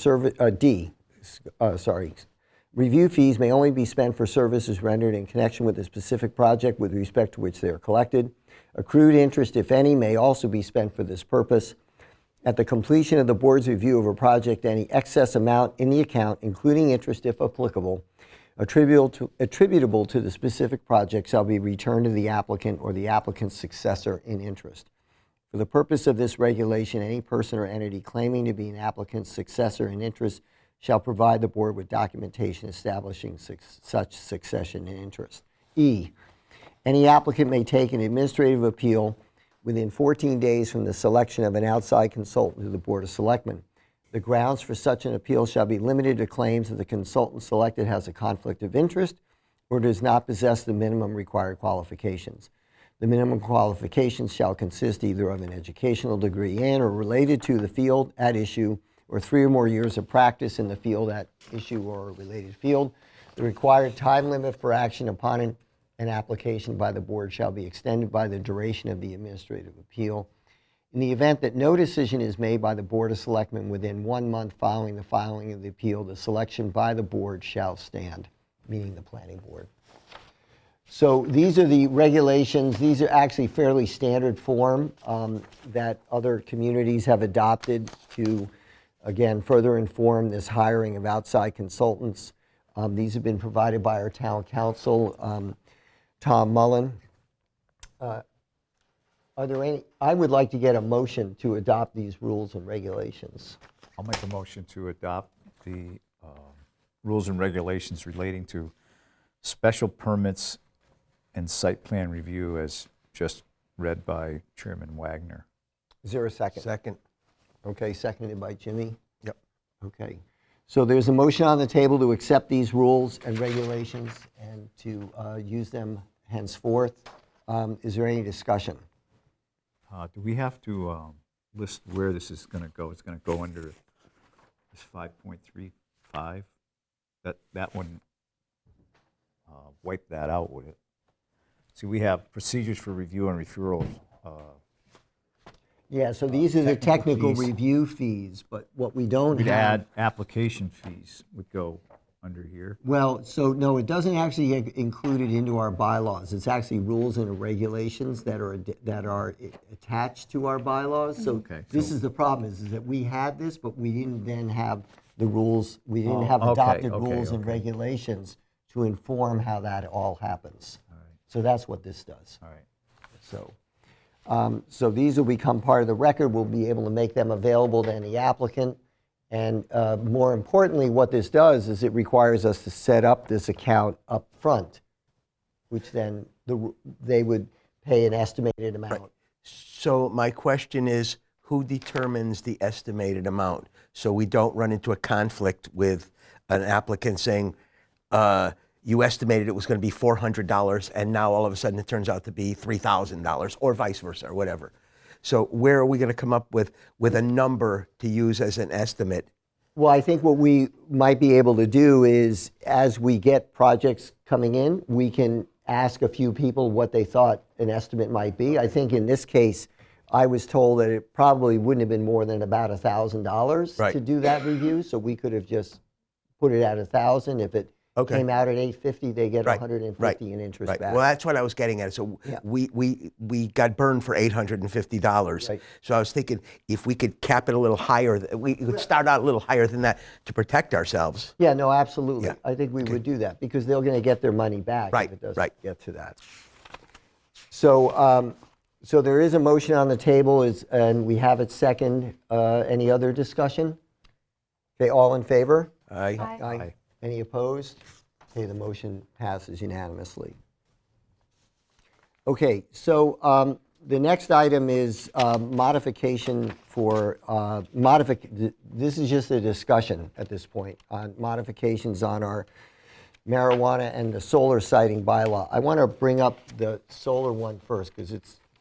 Review fees may only be spent for services rendered in connection with a specific project with respect to which they are collected. Accrued interest, if any, may also be spent for this purpose. At the completion of the board's review of a project, any excess amount in the account, including interest if applicable, attributable to the specific project shall be returned to the applicant or the applicant's successor in interest. For the purpose of this regulation, any person or entity claiming to be an applicant's successor in interest shall provide the board with documentation establishing such succession in interest. E, any applicant may take an administrative appeal within 14 days from the selection of an outside consultant to the Board of Selectmen. The grounds for such an appeal shall be limited to claims that the consultant selected has a conflict of interest or does not possess the minimum required qualifications. The minimum qualifications shall consist either of an educational degree in or related to the field at issue, or 3 or more years of practice in the field at issue or a related field. The required time limit for action upon an application by the board shall be extended by the duration of the administrative appeal. In the event that no decision is made by the Board of Selectmen within 1 month following the filing of the appeal, the selection by the board shall stand, meaning the planning board. So these are the regulations. These are actually fairly standard form that other communities have adopted to, again, further inform this hiring of outside consultants. These have been provided by our town council, Tom Mullen. Are there any? I would like to get a motion to adopt these rules and regulations. I'll make a motion to adopt the rules and regulations relating to special permits and site plan review as just read by Chairman Wagner. Is there a second? Second. Okay, seconded by Jimmy. Yep. Okay. So there's a motion on the table to accept these rules and regulations and to use them henceforth. Is there any discussion? Do we have to list where this is going to go? It's going to go under this 5.35? That wouldn't wipe that out, would it? See, we have procedures for review and referral. Yeah, so these are the technical fees. review fees, but what we don't We'd have. add application fees would go under here. Well, so no, it doesn't actually get included into our bylaws. It's actually rules and regulations that are attached to our bylaws. So Okay, this so- is the problem, is that we had this, but we didn't then have the rules, we didn't have okay, adopted okay, rules and okay. regulations to inform how that all happens. All right, So that's what this does. all right. So, so these will become part of the record. We'll be able to make them available to any applicant. And more importantly, what this does is it requires us to set up this account up front, which then they would pay an estimated amount. So my question is, who determines the estimated amount? So we don't run into a conflict with an applicant saying, you estimated it was going to be $400 and now all of a sudden it turns out to be $3,000 or vice versa or whatever. So where are we going to come up with a number to use as an estimate? Well, I think what we might be able to do is, as we get projects coming in, we can ask a few people what they thought an estimate might be. I think in this case, I was told that it probably wouldn't have been more than about $1,000 Right. to do that review, so we could have just put it at 1,000. If it Okay. came out at 850, they get Right, 150 in interest Right. back. Well, that's what I was getting at. So Yeah. we got burned for $850. Right. So I was thinking if we could cap it a little higher, we could start out a little higher than that to protect ourselves. Yeah, no, absolutely. Yeah. I think we would do that because they're going to get their money back Right, if it doesn't right. get to that. So, so there is a motion on the table, and we have it second. Any other discussion? Okay, all in favor? Aye. Aye. Any opposed? Okay, the motion passes unanimously. Okay, so the next item is modification for, this is just a discussion at this point on modifications on our marijuana and the solar siting bylaw. I want to bring up the solar one first because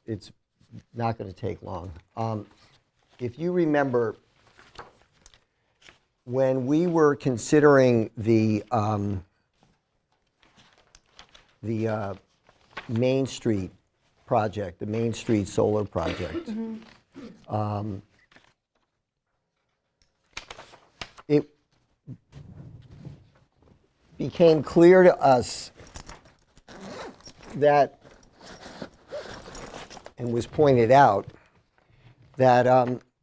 it's not going to take long. If you remember, when we were considering the Main Street project, the Main Street solar project, it became clear to us that, and was pointed out, that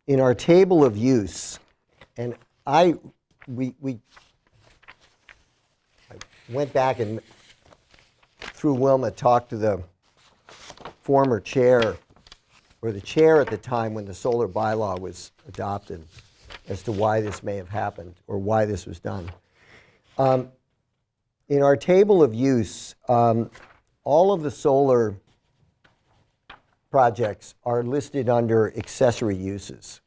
in our table of use, and I went back and through Wilma talked to the former chair, or the chair at the time when the solar bylaw was adopted, as to why this may have happened or why this was done. In our table of use, all of the solar projects are listed under accessory uses,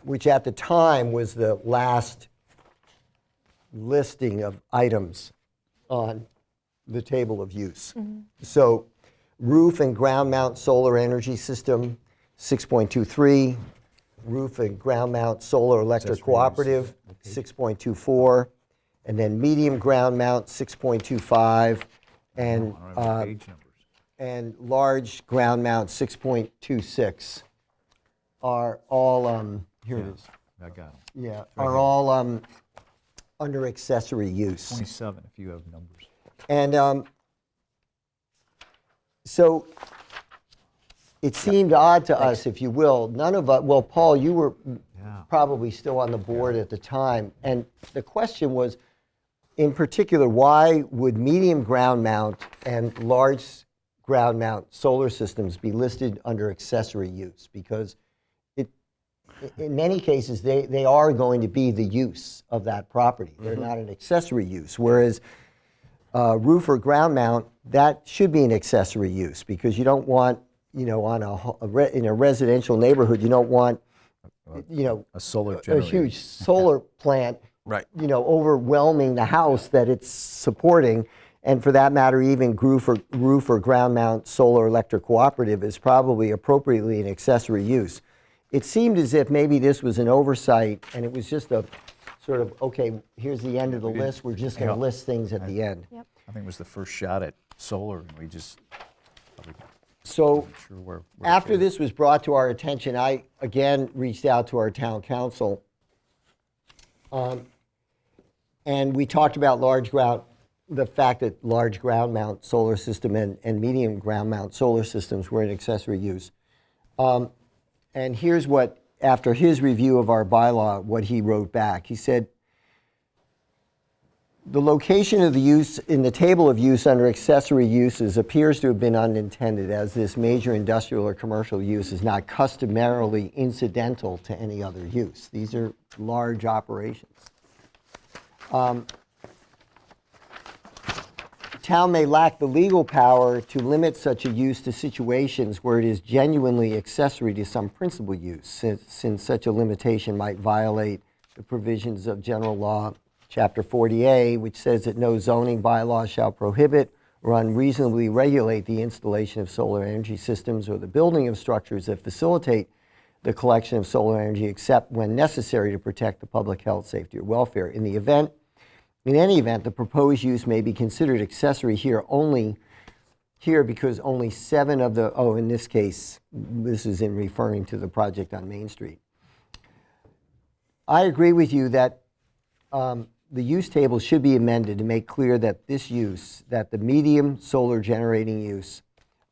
which at the time was the last listing of items on the table of use. So roof and ground mount solar energy system, 6.23, roof and ground mount solar electric Accessory cooperative, 6.24, and then medium ground mount, 6.25, and I don't have the page numbers. and large ground mount 6.26 are all, here it is, I got them. yeah, are all under accessory use. 27 if you have numbers. And so it seemed odd to us, if you will, none of us, well, Paul, you were Yeah. probably still on the board at the time, and the question was, in particular, why would medium ground mount and large ground mount solar systems be listed under accessory use? Because in many cases, they are going to be the use of that property. They're not an accessory use, whereas roof or ground mount, that should be an accessory use, because you don't want, you know, on in a residential neighborhood, you don't want, you know, A solar a generator. huge solar plant, Right. you know, overwhelming the house that it's supporting. And for that matter, even roof or ground mount solar electric cooperative is probably appropriately an accessory use. It seemed as if maybe this was an oversight, and it was just a sort of, okay, here's the end of the list, we're just going to Yeah. list things at the end. I think it was the first shot at solar, and we just probably So weren't sure where to after fit it. this was brought to our attention, I again reached out to our town council. And we talked about the fact that large ground mount solar system and medium ground mount solar systems were an accessory use. And here's what, after his review of our bylaw, what he wrote back. He said, the location of the use in the table of use under accessory uses appears to have been unintended, as this major industrial or commercial use is not customarily incidental to any other use. These are large operations. Town may lack the legal power to limit such a use to situations where it is genuinely accessory to some principal use, since such a limitation might violate the provisions of General Law, Chapter 40A, which says that no zoning bylaw shall prohibit or unreasonably regulate the installation of solar energy systems or the building of structures that facilitate the collection of solar energy except when necessary to protect the public health, safety, or welfare. In any event, the proposed use may be considered accessory here because only 7 of the, in this case, this is in referring to the project on Main Street. I agree with you that the use table should be amended to make clear that this use, that the medium solar generating use,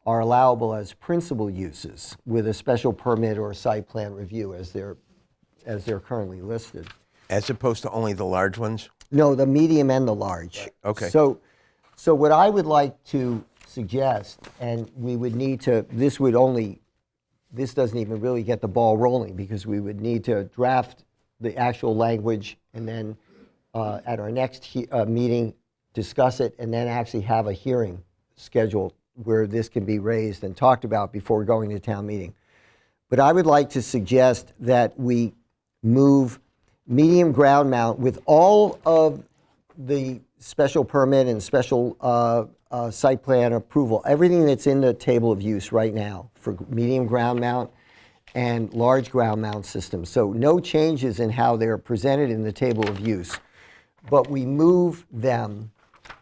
are allowable as principal uses with a special permit or site plan review as they're currently listed. As opposed to only the large ones? No, the medium and the large. Okay. So what I would like to suggest, and we would need to, this doesn't even really get the ball rolling because we would need to draft the actual language and then at our next meeting discuss it and then actually have a hearing scheduled where this can be raised and talked about before going to town meeting. But I would like to suggest that we move medium ground mount with all of the special permit and special site plan approval, everything that's in the table of use right now for medium ground mount and large ground mount systems. So no changes in how they're presented in the table of use, but we move them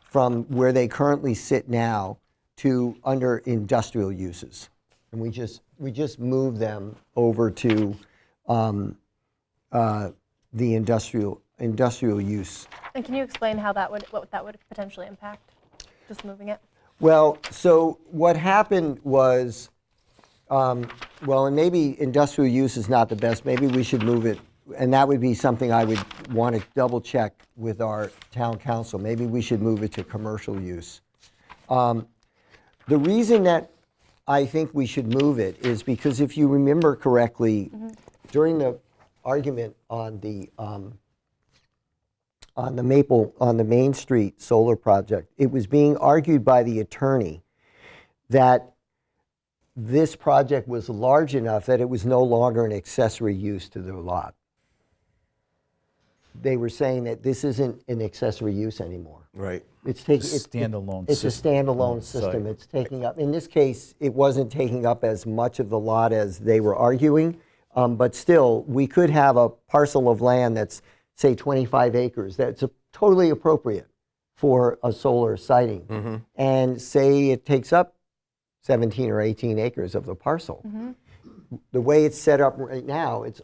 from where they currently sit now to under industrial uses. And we just move them over to the industrial use. And can you explain how what that would potentially impact, just moving it? Well, so what happened was, and maybe industrial use is not the best. Maybe we should move it, and that would be something I would want to double check with our town council. Maybe we should move it to commercial use. The reason that I think we should move it is because if you remember correctly, during the argument on the Main Street solar project, it was being argued by the attorney that this project was large enough that it was no longer an accessory use to the lot. They were saying that this isn't an accessory use anymore. Right. It's It's a standalone It's a system standalone on system. site. It's taking up, in this case, it wasn't taking up as much of the lot as they were arguing, but still, we could have a parcel of land that's, say, 25 acres, that's totally appropriate for a solar siting. And say it takes up 17 or 18 acres of the parcel. The way it's set up right now, it's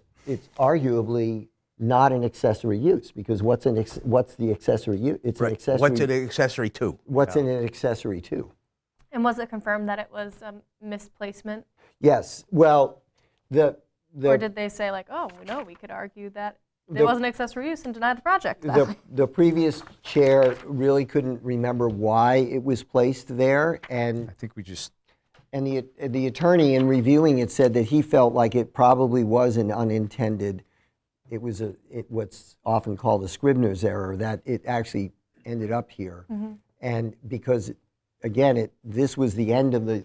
arguably not an accessory use, because what's the accessory use? It's an Right. accessory. What's it accessory to? What's in an accessory to? And was it confirmed that it was a misplacement? Yes. Well, Or did they say like, oh, no, we could argue that it The- wasn't accessory use and deny the project? the previous chair really couldn't remember why it was placed there, and I think we just, the attorney in reviewing it said that he felt like it probably was an unintended. It was what's often called a Scribner's error, that it actually ended up here, and because again, this was the end of the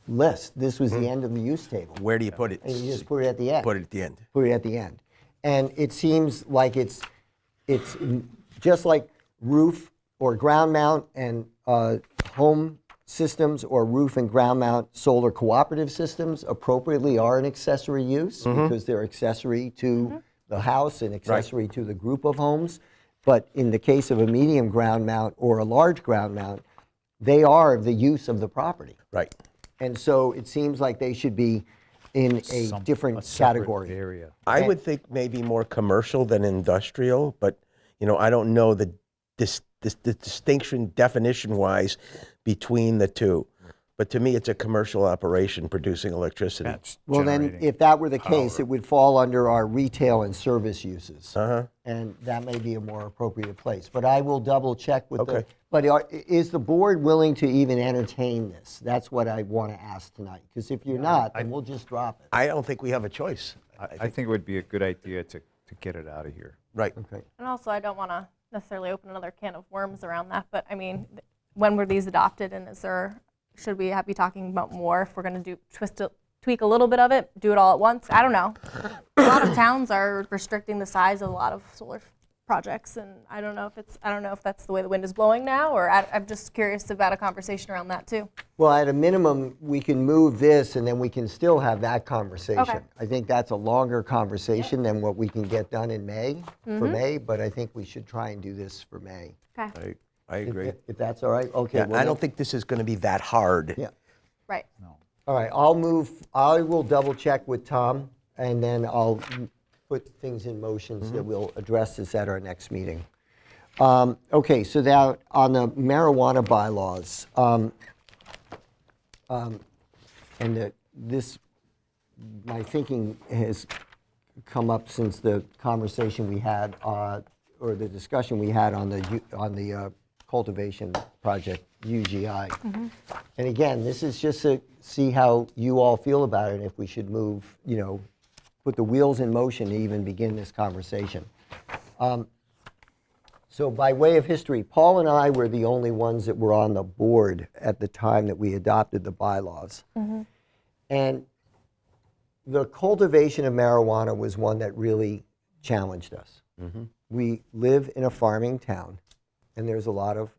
list. This was the end of the use table, Where do you put it? and you just put it at the end. Put it at the end. Put it at the end. And it seems like it's just like roof or ground mount and home systems or roof and ground mount solar cooperative systems appropriately are an accessory use because they're accessory to the house and accessory to the group of homes. But in the case of a medium ground mount or a large ground mount, they are the use of the property. Right. And so it seems like they should be in a different separate category. area. I would think maybe more commercial than industrial, but I don't know the distinction definition-wise between the two. But to me, it's a commercial operation producing electricity. That's Well, then, generating if that were the case, it would fall under our retail and service uses. Uh-huh. And that may be a more appropriate place. But I will double check with Okay. but is the board willing to even entertain this? That's what I want to ask tonight. Because if you're not, then we'll just drop it. I don't think we have a choice. I think it would be a good idea to get it out of here. Right. Okay. And also, I don't want to necessarily open another can of worms around that, but I mean, when were these adopted, and should we be talking about more if we're going to tweak a little bit of it, do it all at once? I don't know. A lot of towns are restricting the size of a lot of solar projects, and I don't know if that's the way the wind is blowing now, or I'm just curious about a conversation around that too. Well, at a minimum, we can move this and then we can still have that conversation. Okay. I think that's a longer conversation than what we can get done in May, for May, but I think we should try and do this for May. Okay. I agree. If that's all right? Okay. Yeah, well, I then- don't think this is going to be that hard. Yeah. Right. All right, I will double check with Tom, and then I'll put things in motion so that we'll address this at our next meeting. Okay, so now on the marijuana bylaws, my thinking has come up since the conversation we had, or the discussion we had on the cultivation project, UGI. And again, this is just to see how you all feel about it, if we should move, put the wheels in motion to even begin this conversation. So by way of history, Paul and I were the only ones that were on the board at the time that we adopted the bylaws. And the cultivation of marijuana was one that really challenged us. We live in a farming town, and there's a lot of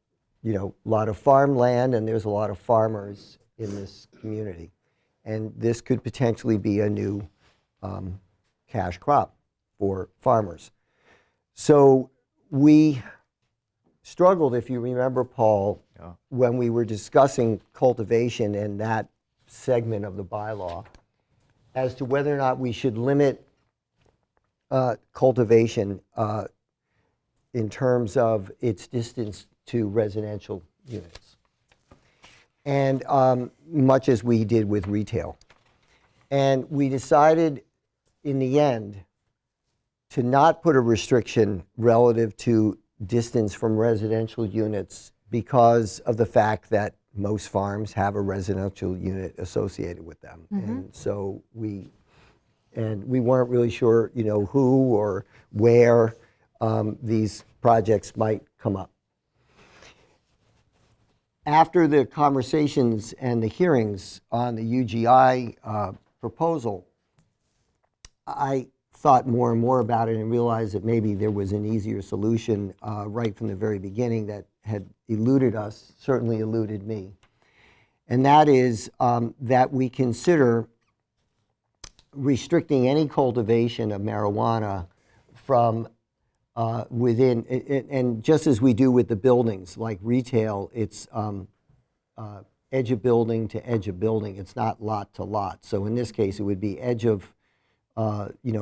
farmland, and there's a lot of farmers in this community. And this could potentially be a new cash crop for farmers. So we struggled, if you remember, Paul, when we were discussing cultivation and that segment of the bylaw, as to whether or not we should limit cultivation in terms of its distance to residential units, and much as we did with retail. And we decided in the end to not put a restriction relative to distance from residential units because of the fact that most farms have a residential unit associated with them. And so we weren't really sure, who or where these projects might come up. After the conversations and the hearings on the UGI proposal, I thought more and more about it and realized that maybe there was an easier solution right from the very beginning that had eluded us, certainly eluded me. And that is that we consider restricting any cultivation of marijuana from within, and just as we do with the buildings, like retail, it's edge of building to edge of building. It's not lot to lot. So in this case, it would be edge of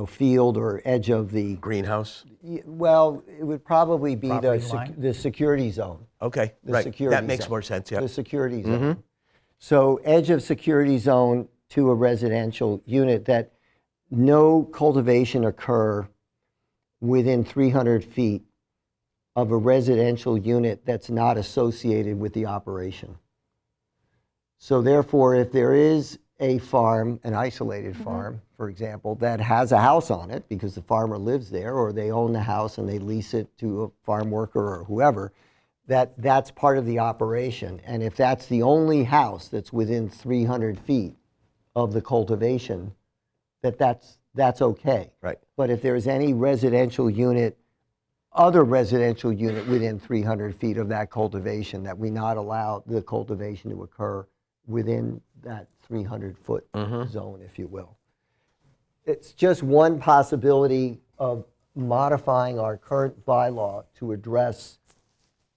field or edge of the Greenhouse? well, it would probably be Property line? the security zone. Okay, The right. security That makes zone. more sense, yeah. The security zone. So edge of security zone to a residential unit, that no cultivation occur within 300 feet of a residential unit that's not associated with the operation. So therefore, if there is a farm, an isolated farm, for example, that has a house on it because the farmer lives there, or they own the house and they lease it to a farm worker or whoever, that's part of the operation. And if that's the only house that's within 300 feet of the cultivation, that's okay. Right. But if there's any residential unit, other residential unit within 300 feet of that cultivation, that we not allow the cultivation to occur within that 300-foot zone, if you will. It's just one possibility of modifying our current bylaw to address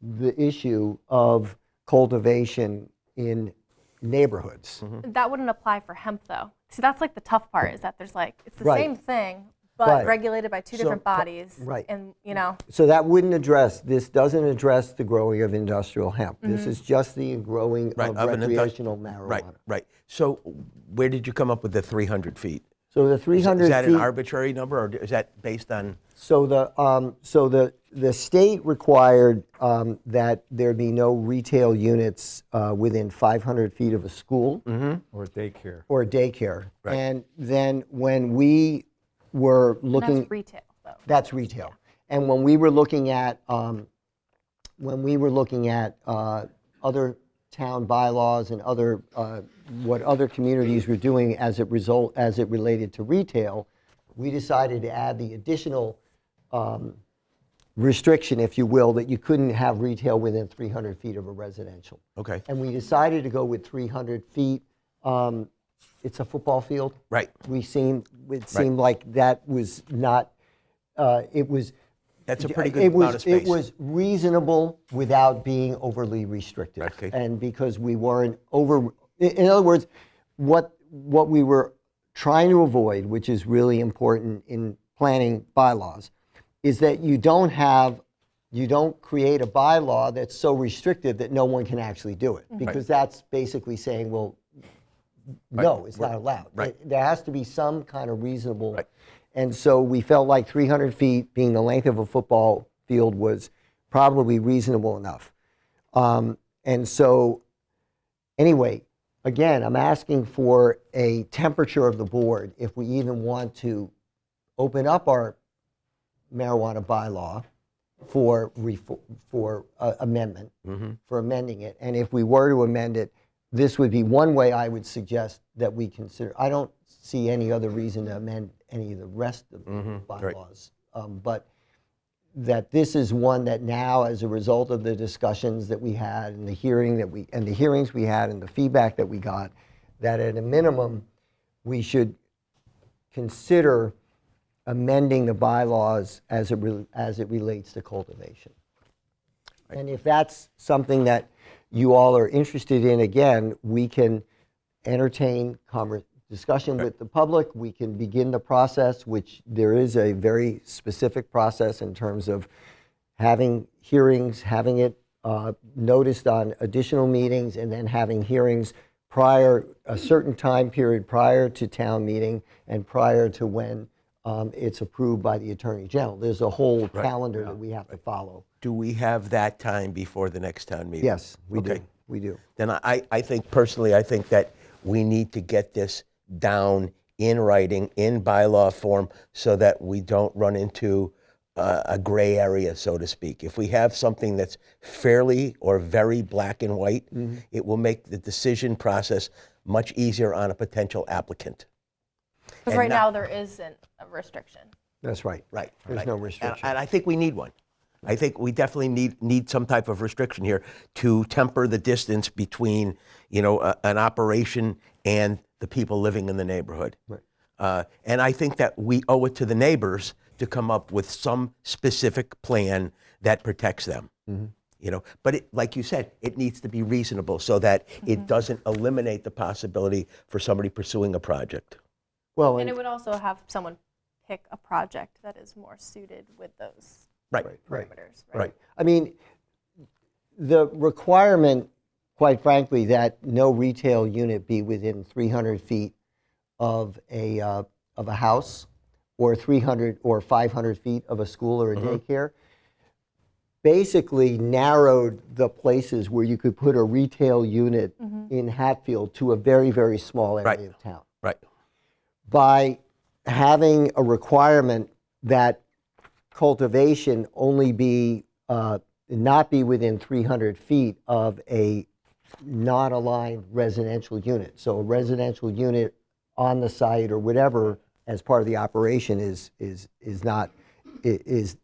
the issue of cultivation in neighborhoods. That wouldn't apply for hemp, though. See, that's like the tough part, is that there's it's the Right. same thing, but Right. regulated by two So, different bodies. right. And, So that wouldn't address, this doesn't address the growing of industrial hemp. This is just the growing Right, of of an recreational marijuana. Right, right. So where did you come up with the 300 feet? So the 300 Is that feet. an arbitrary number, or is that based on? So the state required that there be no retail units within 500 feet of a school Or daycare. or daycare. Right. And then when we were looking, that's retail, though. that's retail. And when we were looking at other town bylaws and other what other communities were doing as it related to retail, we decided to add the additional restriction, if you will, that you couldn't have retail within 300 feet of a residential. Okay. And we decided to go with 300 feet. It's a football field. Right. It seemed like that was not, it was. That's a pretty good amount of space. It was reasonable without being overly restrictive. Okay. And because we weren't in other words, what we were trying to avoid, which is really important in planning bylaws, is that you don't create a bylaw that's so restrictive that no one can actually do it. Because that's basically saying, well, no, it's not allowed. Right. There has to be some kind of reasonable. Right. And so we felt like 300 feet being the length of a football field was probably reasonable enough. And so anyway, again, I'm asking for a temperature of the board if we even want to open up our marijuana bylaw for amendment, for amending it. And if we were to amend it, this would be one way I would suggest that we consider. I don't see any other reason to amend any of the rest of the bylaws. But that this is one that now, as a result of the discussions that we had and the hearings we had and the feedback that we got, that at a minimum we should consider amending the bylaws as it relates to cultivation. And if that's something that you all are interested in, again, we can entertain discussion with the public. We can begin the process, which there is a very specific process in terms of having hearings, having it noticed on additional meetings, and then having hearings a certain time period prior to town meeting and prior to when it's approved by the Attorney General. There's a whole calendar that we have to follow. Do we have that time before the next town meeting? Yes, we Okay. do. We do. Then I think, personally, I think that we need to get this down in writing, in bylaw form, so that we don't run into a gray area, so to speak. If we have something that's fairly or very black and white, it will make the decision process much easier on a potential applicant. Because right now there isn't a restriction. That's right. Right. There's right. no restriction. And I think we need one. I think we definitely need some type of restriction here to temper the distance between, an operation and the people living in the neighborhood. Right. And I think that we owe it to the neighbors to come up with some specific plan that protects them. But like you said, it needs to be reasonable so that it doesn't eliminate the possibility for somebody pursuing a project. Well, And it would also have someone pick a project that is more suited with those Right. parameters. right. I mean, the requirement, quite frankly, that no retail unit be within 300 feet of a house, or 300 or 500 feet of a school or a daycare, basically narrowed the places where you could put a retail unit in Hatfield to a very, very small area of town. Right. By having a requirement that cultivation only not be within 300 feet of a non-aligned residential unit. So a residential unit on the site or whatever as part of the operation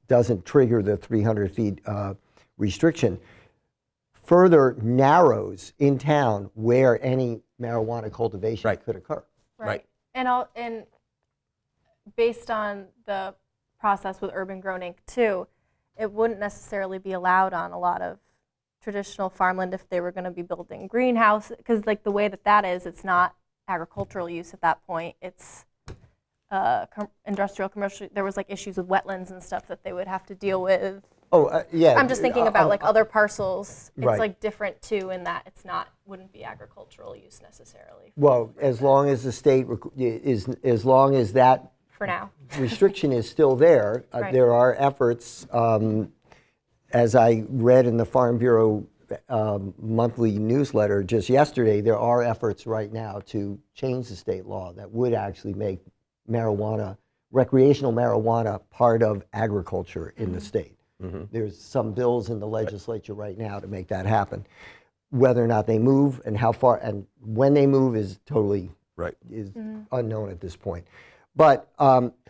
doesn't trigger the 300 feet restriction. Further narrows in town where any marijuana cultivation could occur. Right. And based on the process with Urban Grown Inc. too, it wouldn't necessarily be allowed on a lot of traditional farmland if they were going to be building greenhouse, because like the way that is, it's not agricultural use at that point. It's industrial, commercial. There was like issues with wetlands and stuff that they would have to deal with. Oh, yeah. I'm just thinking about like other parcels. It's right. like different too in that wouldn't be agricultural use necessarily. Well, as long as the state as long as that For now. restriction is still there, Right. there are efforts, as I read in the Farm Bureau monthly newsletter just yesterday, there are efforts right now to change the state law that would actually make recreational marijuana part of agriculture in the state. There's some bills in the legislature right now to make that happen. Whether or not they move and how far and when they move is totally unknown at this point. But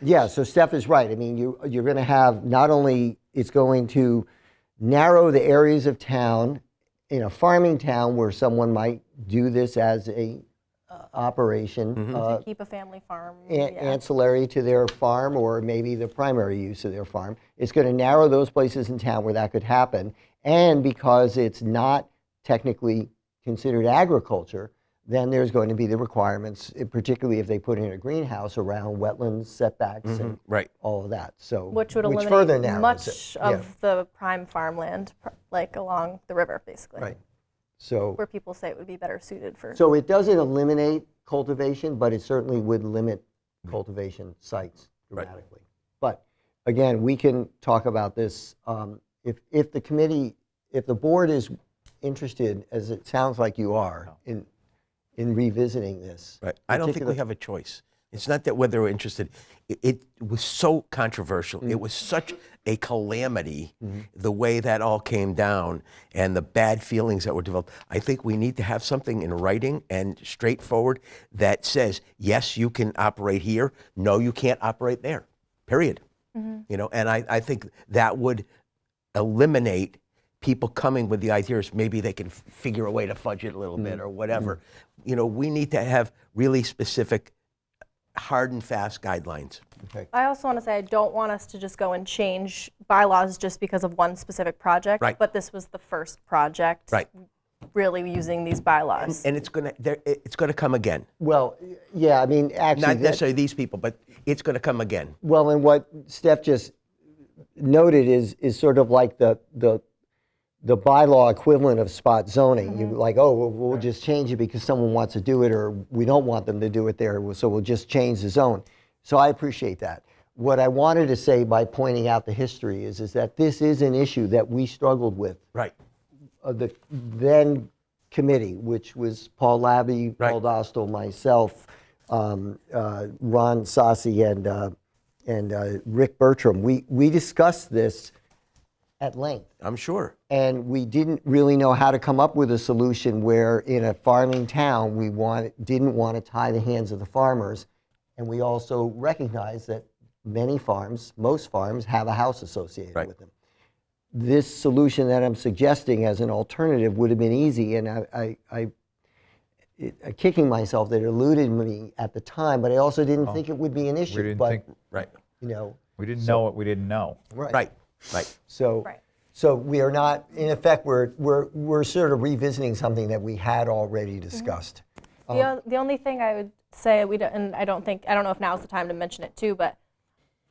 yeah, so Steph is right. I mean, you're going to have not only it's going to narrow the areas of town in a farming town where someone might do this as a operation. To keep a family farm. Ancillary to their farm or maybe the primary use of their farm. It's going to narrow those places in town where that could happen. And because it's not technically considered agriculture, then there's going to be the requirements, particularly if they put in a greenhouse around wetlands, setbacks, and Right. all of that. So, Which would further eliminate narrows much it. of the prime farmland, like along the river, basically. Right. So, Where people say it would be better suited for. so it doesn't eliminate cultivation, but it certainly would limit cultivation sites Right. dramatically. But again, we can talk about this. If the committee, if the board is interested, as it sounds like you are, in revisiting this. Right. I don't think we have a choice. It's not that whether we're interested. It was so controversial. It was such a calamity, the way that all came down and the bad feelings that were developed. I think we need to have something in writing and straightforward that says, yes, you can operate here. No, you can't operate there, period. You know, and I think that would eliminate people coming with the ideas, maybe they can figure a way to fudge it a little bit or whatever. You know, we need to have really specific, hard and fast guidelines. Okay. I also want to say I don't want us to just go and change bylaws just because of one specific project. Right. But this was the first project. Right. Really using these bylaws. And it's gonna come again. Well, yeah, I mean, actually. Not necessarily these people, but it's gonna come again. Well, and what Steph just noted is sort of like the bylaw equivalent of spot zoning. You like, oh, we'll just change it because someone wants to do it, or we don't want them to do it there, so we'll just change the zone. So I appreciate that. What I wanted to say by pointing out the history is that this is an issue that we struggled with. Right. The then committee, which was Paul Labby, Right. Paul Dostal, myself, Ron Sassi, and Rick Bertram. We discussed this at length. I'm sure. And we didn't really know how to come up with a solution where in a farming town we didn't want to tie the hands of the farmers. And we also recognized that many farms, most farms, have a house associated Right. with them. This solution that I'm suggesting as an alternative would have been easy, and I'm kicking myself that it eluded me at the time, but I also didn't think it would be an issue. didn't but, think- Right. you know, We didn't know what we didn't know. Right. Right. So, Right. so we are not, in effect, we're sort of revisiting something that we had already discussed. The only thing I would say, we don't, and I don't know if now's the time to mention it too, but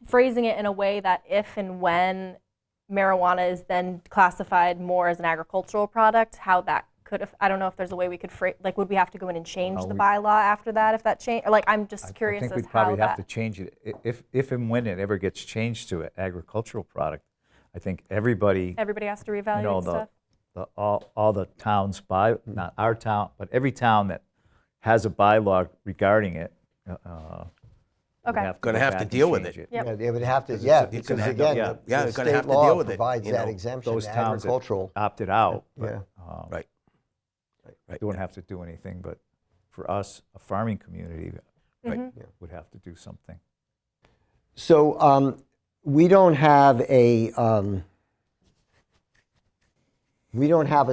phrasing it in a way that if and when marijuana is then classified more as an agricultural product, how that could have, I don't know if there's a way we could phrase, like would we have to go in and change the bylaw after that if that change, or like I'm just curious I think as we'd how probably have to that. change it. If and when it ever gets changed to an agricultural product, I think everybody, Everybody has to you reevaluate know, stuff. all the towns not our town, but every town that has a bylaw regarding it, would Okay. have to Gonna go have back to and deal with change it. Yep. Yeah, they would have to, Because yeah, it's because gonna have to- again, yeah, the they're gonna state have to law deal with it, provides you that know. exemption, Those towns that agricultural. opted out, but Yeah. Right. Right. they wouldn't have to do anything. But for us, a farming community, Right. would have to do something. So we don't have a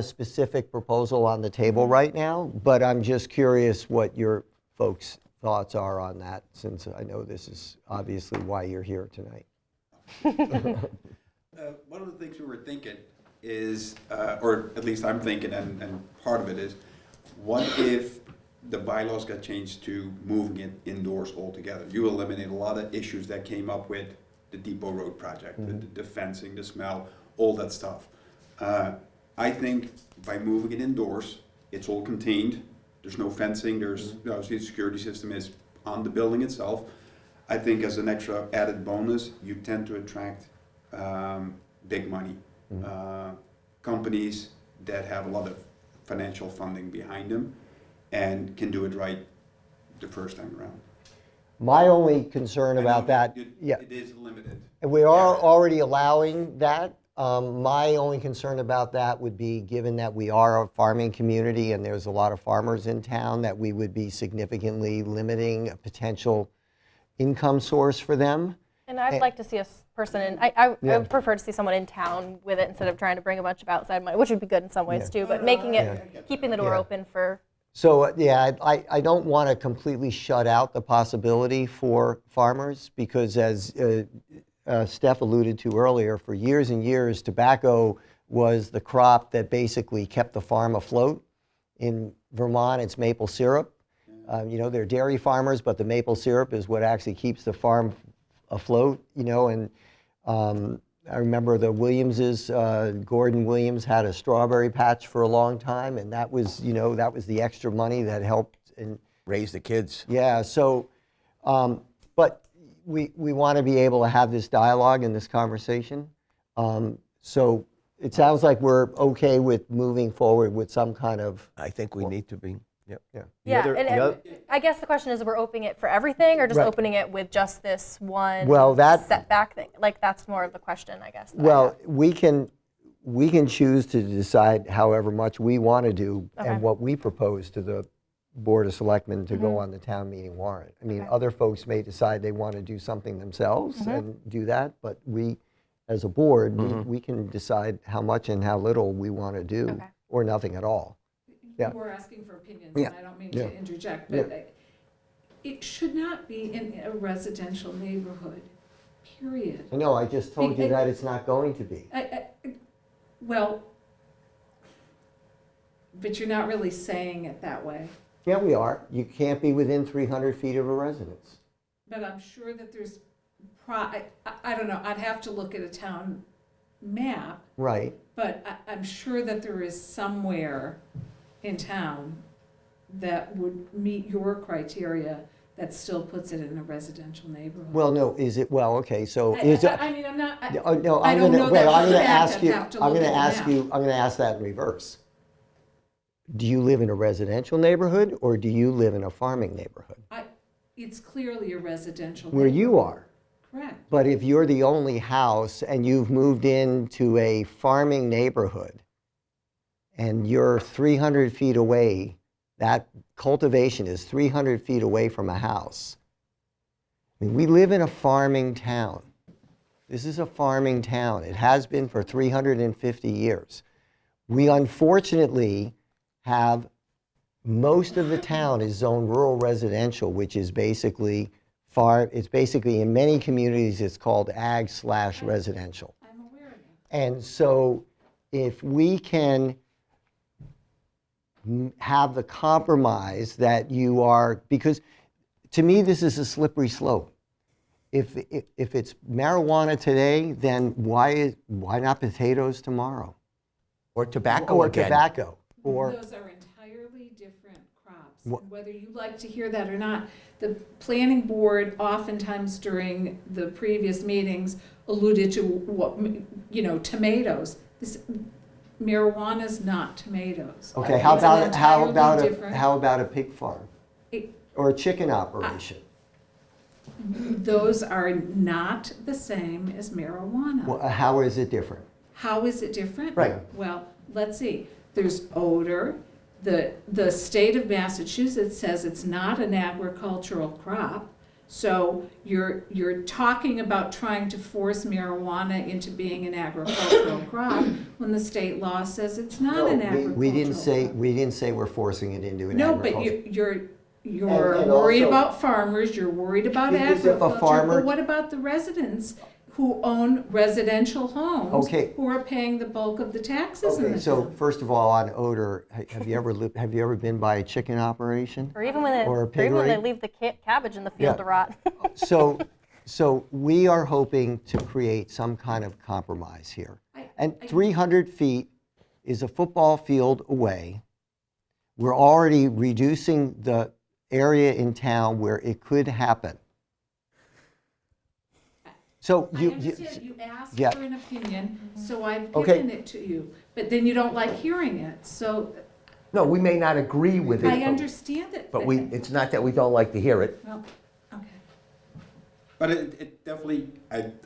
specific proposal on the table right now, but I'm just curious what your folks' thoughts are on that, since I know this is obviously why you're here tonight. One of the things we were thinking is, or at least I'm thinking, and part of it is, what if the bylaws got changed to moving it indoors altogether? You eliminate a lot of issues that came up with the Depot Road project, the fencing, the smell, all that stuff. I think by moving it indoors, it's all contained. There's no fencing. There's obviously the security system is on the building itself. I think as an extra added bonus, you tend to attract big money companies that have a lot of financial funding behind them and can do it right the first time around. My only concern about that, yeah, It is limited. we are already allowing that. My only concern about that would be, given that we are a farming community and there's a lot of farmers in town, that we would be significantly limiting a potential income source for them. And I'd like to see a person, and I Yeah. would prefer to see someone in town with it instead of trying to bring a bunch of outside money, which would be good in some ways Yeah. too, but making it, Yeah. keeping the door Yeah. open for, So, yeah, I don't want to completely shut out the possibility for farmers because as Steph alluded to earlier, for years and years, tobacco was the crop that basically kept the farm afloat. In Vermont, it's maple syrup. They're dairy farmers, but the maple syrup is what actually keeps the farm afloat, and I remember the Williamses, Gordon Williams had a strawberry patch for a long time, and that was the extra money that helped. And Raise the kids. yeah, so, but we want to be able to have this dialogue and this conversation. So it sounds like we're okay with moving forward with some kind of, I think we need to be. Yep. yeah. yeah. other- And the other- I guess the question is, we're opening it for everything or just Right. opening it with just this one Well, that- setback thing? Like, that's more of the question, I guess. that I Well, have. we can choose to decide however much we want to do Okay. and what we propose to the Board of Selectmen to go on the town meeting warrant. I mean, Okay. other folks may decide they want to do something themselves and do that, but we, as a board, we can decide how much and how little we want to do, Okay. or nothing at all. Yeah. You were asking for opinions, Yeah. and I don't mean Yeah. to interject, Yeah. but it should not be in a residential neighborhood, period. I know, I just told you Be- that it's not going to be. Well, but you're not really saying it that way. Yeah, we are. You can't be within 300 feet of a residence. But I'm sure that there's, I don't know, I'd have to look at a town map, Right. but I'm sure that there is somewhere in town that would meet your criteria that still puts it in a residential neighborhood. Well, no, is it, well, okay, so is it? I mean, I'm not, Oh, no, I I'm don't gonna, know wait, that I'm for gonna a fact. ask I'd you, have to I'm look gonna at the ask map. you, I'm gonna ask that in reverse. Do you live in a residential neighborhood or do you live in a farming neighborhood? it's clearly a residential. Where you are. Correct. But if you're the only house and you've moved into a farming neighborhood and you're 300 feet away, that cultivation is 300 feet away from a house. I mean, we live in a farming town. This is a farming town. It has been for 350 years. We unfortunately have, most of the town is zoned rural residential, which is basically it's basically, in many communities, it's called ag/residential. I'm aware of that. And so if we can have the compromise that you are, because to me, this is a slippery slope. If it's marijuana today, then why not potatoes tomorrow? Or tobacco Or again. tobacco, or, Those are entirely different crops. Wha- Whether you like to hear that or not, the planning board oftentimes during the previous meetings alluded to what, tomatoes. Marijuana's not tomatoes. okay, how It's an about, entirely different- how about a pig farm? It- Or a chicken operation? Those are not the same as marijuana. Well, how is it different? How is it different? Right. Well, let's see. There's odor. The state of Massachusetts says it's not an agricultural crop. So you're talking about trying to force marijuana into being an agricultural crop when the state law says it's not an agricultural. We didn't say we're forcing it into an No, agriculture. but you're And worried also- about farmers, you're worried about Because if a agriculture, farmer- but what about the residents who own residential homes? Okay. Who are paying the bulk of the taxes in Okay, the so town? first of all, on odor, have you ever been by a chicken operation? Or even when they, Or a or even when they piggery? leave the cabbage in the field Yeah. to rot. So we are hoping to create some kind of compromise here. And I- 300 feet is a football field away. We're already reducing the area in town where it could happen. So I you, understand, you asked yeah. for an opinion, so I've Okay. given it to you, but then you don't like hearing it, so No, we may not agree with it. I but- understand it. But it's not that we don't like to hear it. Well, okay. But it definitely,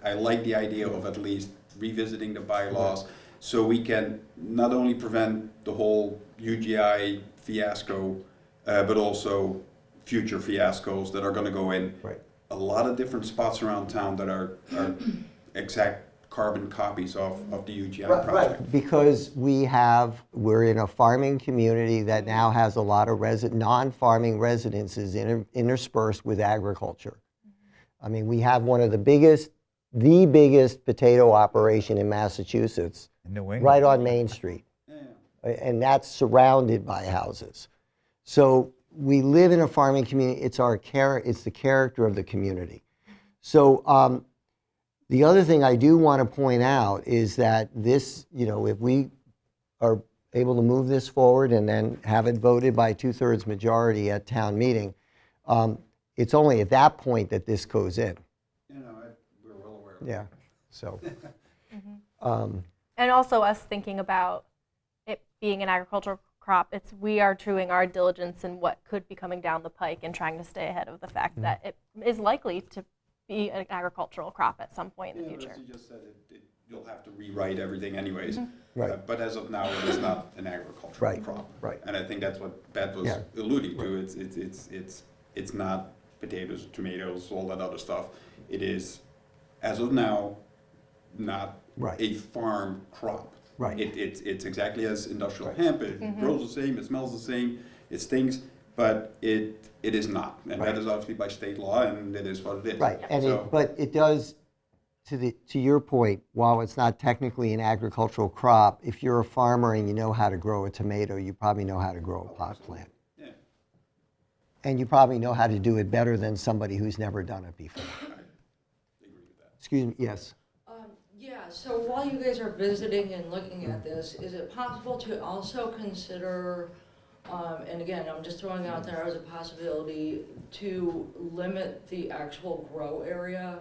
I like the idea of at least revisiting the bylaws so we can not only prevent the whole UGI fiasco, but also future fiascos that are gonna go in right. a lot of different spots around town that are exact carbon copies of the UGI project. Right, because we're in a farming community that now has a lot of non-farming residences interspersed with agriculture. I mean, we have one of the biggest potato operation in Massachusetts, In New England. right on Main Street. Yeah. And that's surrounded by houses. So we live in a farming community. It's the character of the community. So the other thing I do want to point out is that this, if we are able to move this forward and then have it voted by 2/3 majority at town meeting, it's only at that point that this goes in. We're well aware of that. Yeah. So. And also us thinking about it being an agricultural crop, we are doing our diligence in what could be coming down the pike and trying to stay ahead of the fact that it is likely to be an agricultural crop at some point in the future. As you just said, you'll have to rewrite everything anyways. Right. But as of now, it is not an agricultural crop. Right. And I think that's what Beth was alluding to. It's not potatoes, tomatoes, all that other stuff. It is, as of now, not a farm crop. Right. It's exactly as industrial hemp. It grows the same, it smells the same, it stings, but it is not. And that is obviously by state law, and it is what it is. Right, and So- but it does, to your point, while it's not technically an agricultural crop, if you're a farmer and you know how to grow a tomato, you probably know how to grow a pot plant. Yeah. And you probably know how to do it better than somebody who's never done it before. I agree with that. Excuse me, yes. Yeah, so while you guys are visiting and looking at this, is it possible to also consider, and again, I'm just throwing out there as a possibility, to limit the actual grow area?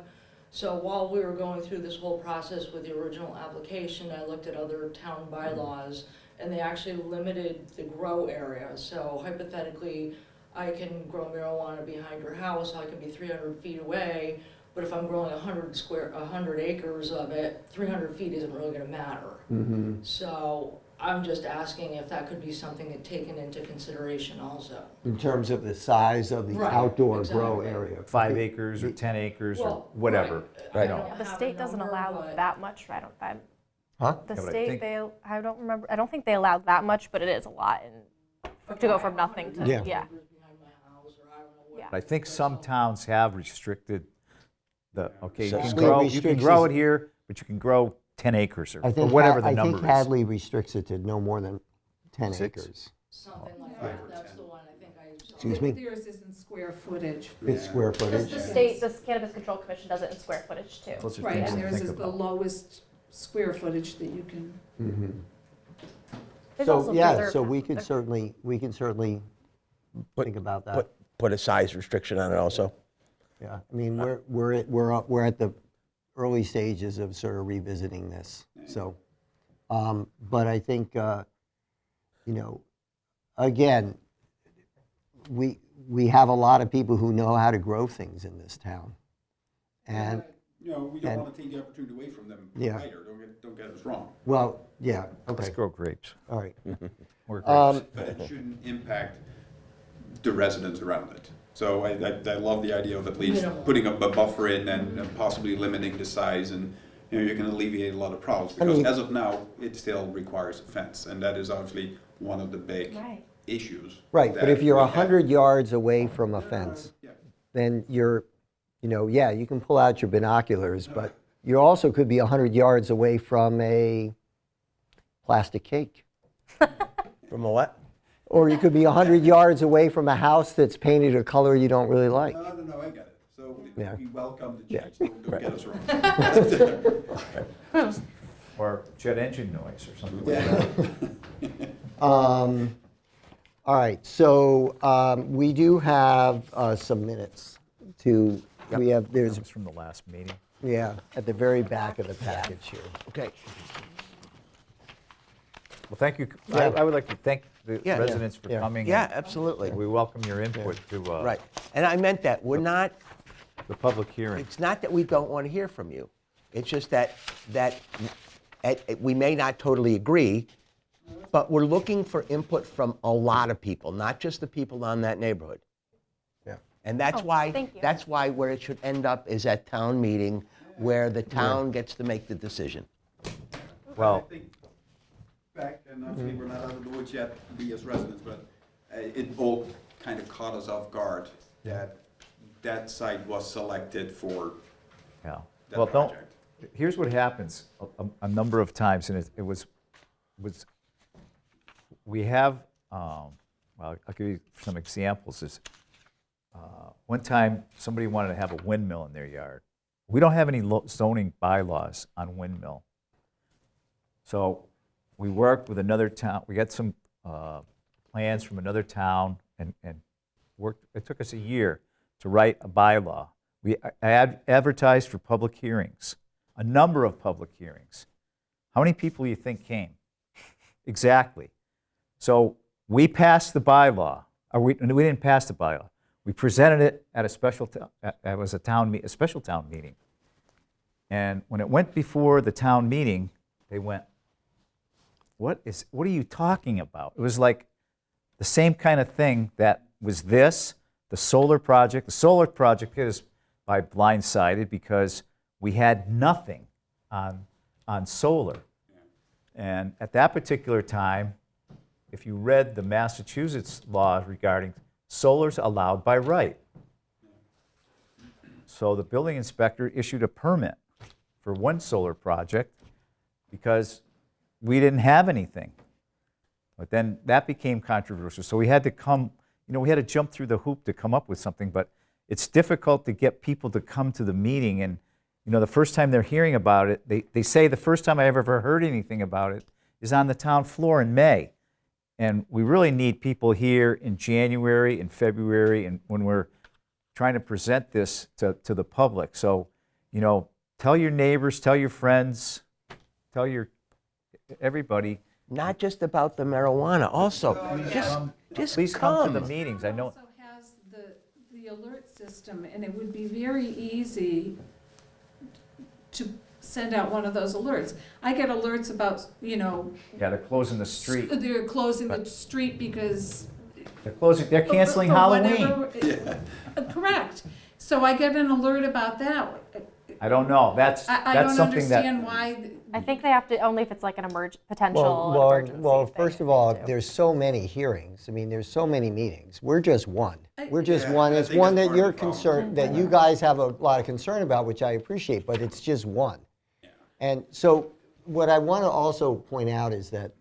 So while we were going through this whole process with the original application, I looked at other town bylaws, and they actually limited the grow area. So hypothetically, I can grow marijuana behind your house, I can be 300 feet away, but if I'm growing 100 acres of it, 300 feet isn't really gonna matter. So I'm just asking if that could be something taken into consideration also. In terms of the size of the Right, outdoor grow exactly. area. 5 acres or 10 acres or Well, whatever. right. You know. I don't The have a state doesn't number, allow but- that much, Huh? the Yeah, but I state, think- I don't remember, I don't think they allowed that much, but it is a lot to go from nothing to, Yeah. yeah. Behind my house, or I don't know what. Yeah. I think some towns have restricted you So can state grow restricts it is- here, but you can grow 10 acres or I think whatever the I number think is. Hadley restricts it to no more than 10 6. acres. Something like that, that's the one I think I saw. Excuse me? Theirs is in square footage. It's square Just footage. the state, the Cannabis Control Commission does it in square footage too. Those are Right, things and to theirs think is the about. lowest square footage that you can. There's So, also yeah, preserved so we half could of certainly think about that. Put a size restriction on it also. Yeah, I mean, we're at the early stages of sort of revisiting this, so. But I think, again, we have a lot of people who know how to grow things in this town. And, We don't And- want to take the opportunity away from them Yeah. either. Don't get us wrong. well, yeah, Let's okay, grow grapes. all right. More grapes. But it shouldn't impact the residents around it. So I love the idea of at least Minimal. putting a buffer in and possibly limiting the size, and you can alleviate a lot of problems. Because mean- as of now, it still requires a fence, and that is obviously one of the big Right. issues. Right, but that if you're we have. 100 yards away from a fence, Yeah. then you're, yeah, you can pull out your binoculars, but you also could be 100 yards away from a plastic cake. From a what? Or you could be 100 yards away from a house that's painted a color you don't really like. No, I get it. So Yeah. we welcome the Yeah. change, don't get us wrong. Or jet engine noise or something like that. All right, so we do have some minutes to, there's, That was from the last meeting. yeah, at the very back of the package here. Okay. Well, thank you. Yeah. I would like to thank the Yeah. residents for Yeah. coming. Yeah, and absolutely. We welcome your input to Right. And I meant that. We're not, the public hearing. it's not that we don't want to hear from you. It's just that we may not totally agree, but we're looking for input from a lot of people, not just the people on that neighborhood. Yeah. And that's why, thank you. that's why where it should end up is at town meeting, where the town gets to make the decision. Well, I think back, and obviously we're not out of the woods yet, we as residents, but it all kind of caught us off guard that that site was selected for yeah. that Well, don't, project. here's what happens a number of times, and it was, we have, well, I'll give you some examples. Is one time, somebody wanted to have a windmill in their yard. We don't have any zoning bylaws on windmill. So we worked with another town, we got some plans from another town, and worked, it took us a year to write a bylaw. We advertised for public hearings, a number of public hearings. How many people do you think came? Exactly. So we passed the bylaw, or we didn't pass the bylaw. We presented it at a special, it was a special town meeting. And when it went before the town meeting, they went, what are you talking about? It was like the same kind of thing that was this, the solar project. The solar project hit us by blindsided because we had nothing on solar. And at that particular time, if you read the Massachusetts law regarding solar's allowed by right. So the building inspector issued a permit for one solar project because we didn't have anything. But then that became controversial. So we had to we had to jump through the hoop to come up with something, but it's difficult to get people to come to the meeting. And, the first time they're hearing about it, they say the first time I ever heard anything about it is on the town floor in May. And we really need people here in January and February, and when we're trying to present this to the public. So, tell your neighbors, tell your friends, tell everybody. Not just about the marijuana, also, just Please come to the meetings. I know. Also has the alert system, and it would be very easy to send out one of those alerts. I get alerts about, Yeah, they're closing the street. they're closing the street because. They're canceling for Halloween. whatever- Correct. So I get an alert about that. I don't know. That's I don't something that. understand why. I think they have to, only if it's like an potential emergency Well, thing first of they all, do. there's so many hearings. I mean, there's so many meetings. We're just one. We're just Yeah, one. I It's think one that's that part you're of the problem. concerned, that you guys have a lot of concern about, which I appreciate, but it's just one. And so what I want to also point out is that,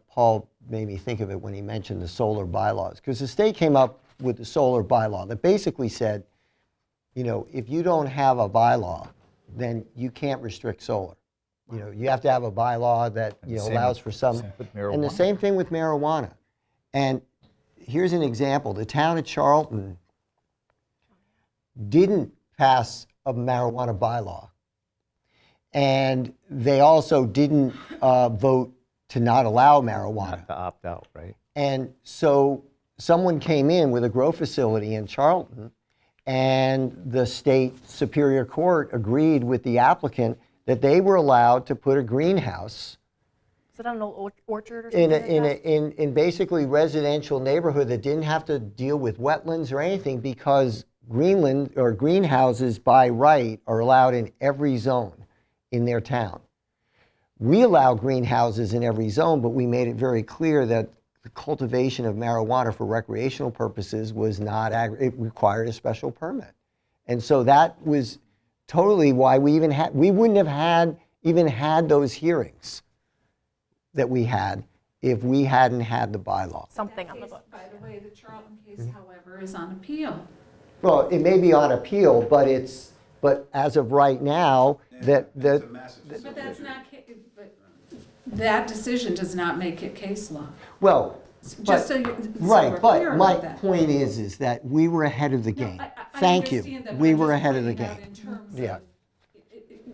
Paul made me think of it when he mentioned the solar bylaws, because the state came up with the solar bylaw that basically said, if you don't have a bylaw, then you can't restrict solar. You have to have a bylaw that, the same allows for some. with And the marijuana. same thing with marijuana. And here's an example. The town of Charlton didn't pass a marijuana bylaw. And they also didn't vote to not allow marijuana. Not to opt out, right? And so someone came in with a grow facility in Charlton, and the state Superior Court agreed with the applicant that they were allowed to put a greenhouse Is it on an old orchard or in something like that? in basically residential neighborhood that didn't have to deal with wetlands or anything, because Greenland or greenhouses by right are allowed in every zone in their town. We allow greenhouses in every zone, but we made it very clear that the cultivation of marijuana for recreational purposes was not, it required a special permit. And so that was totally why we wouldn't have even had those hearings that we had if we hadn't had the bylaw. Something on the book. By the way, the Charlton case, however, is on appeal. Well, it may be on appeal, but as of right now, It's a massive But that's facility. not, but that decision does not make it case law. well, Just so right, we're clear but my about that. point is that we were ahead of the No, game. I Thank you. understand that, but We I'm were just ahead of the pointing out game. in terms Yeah. of-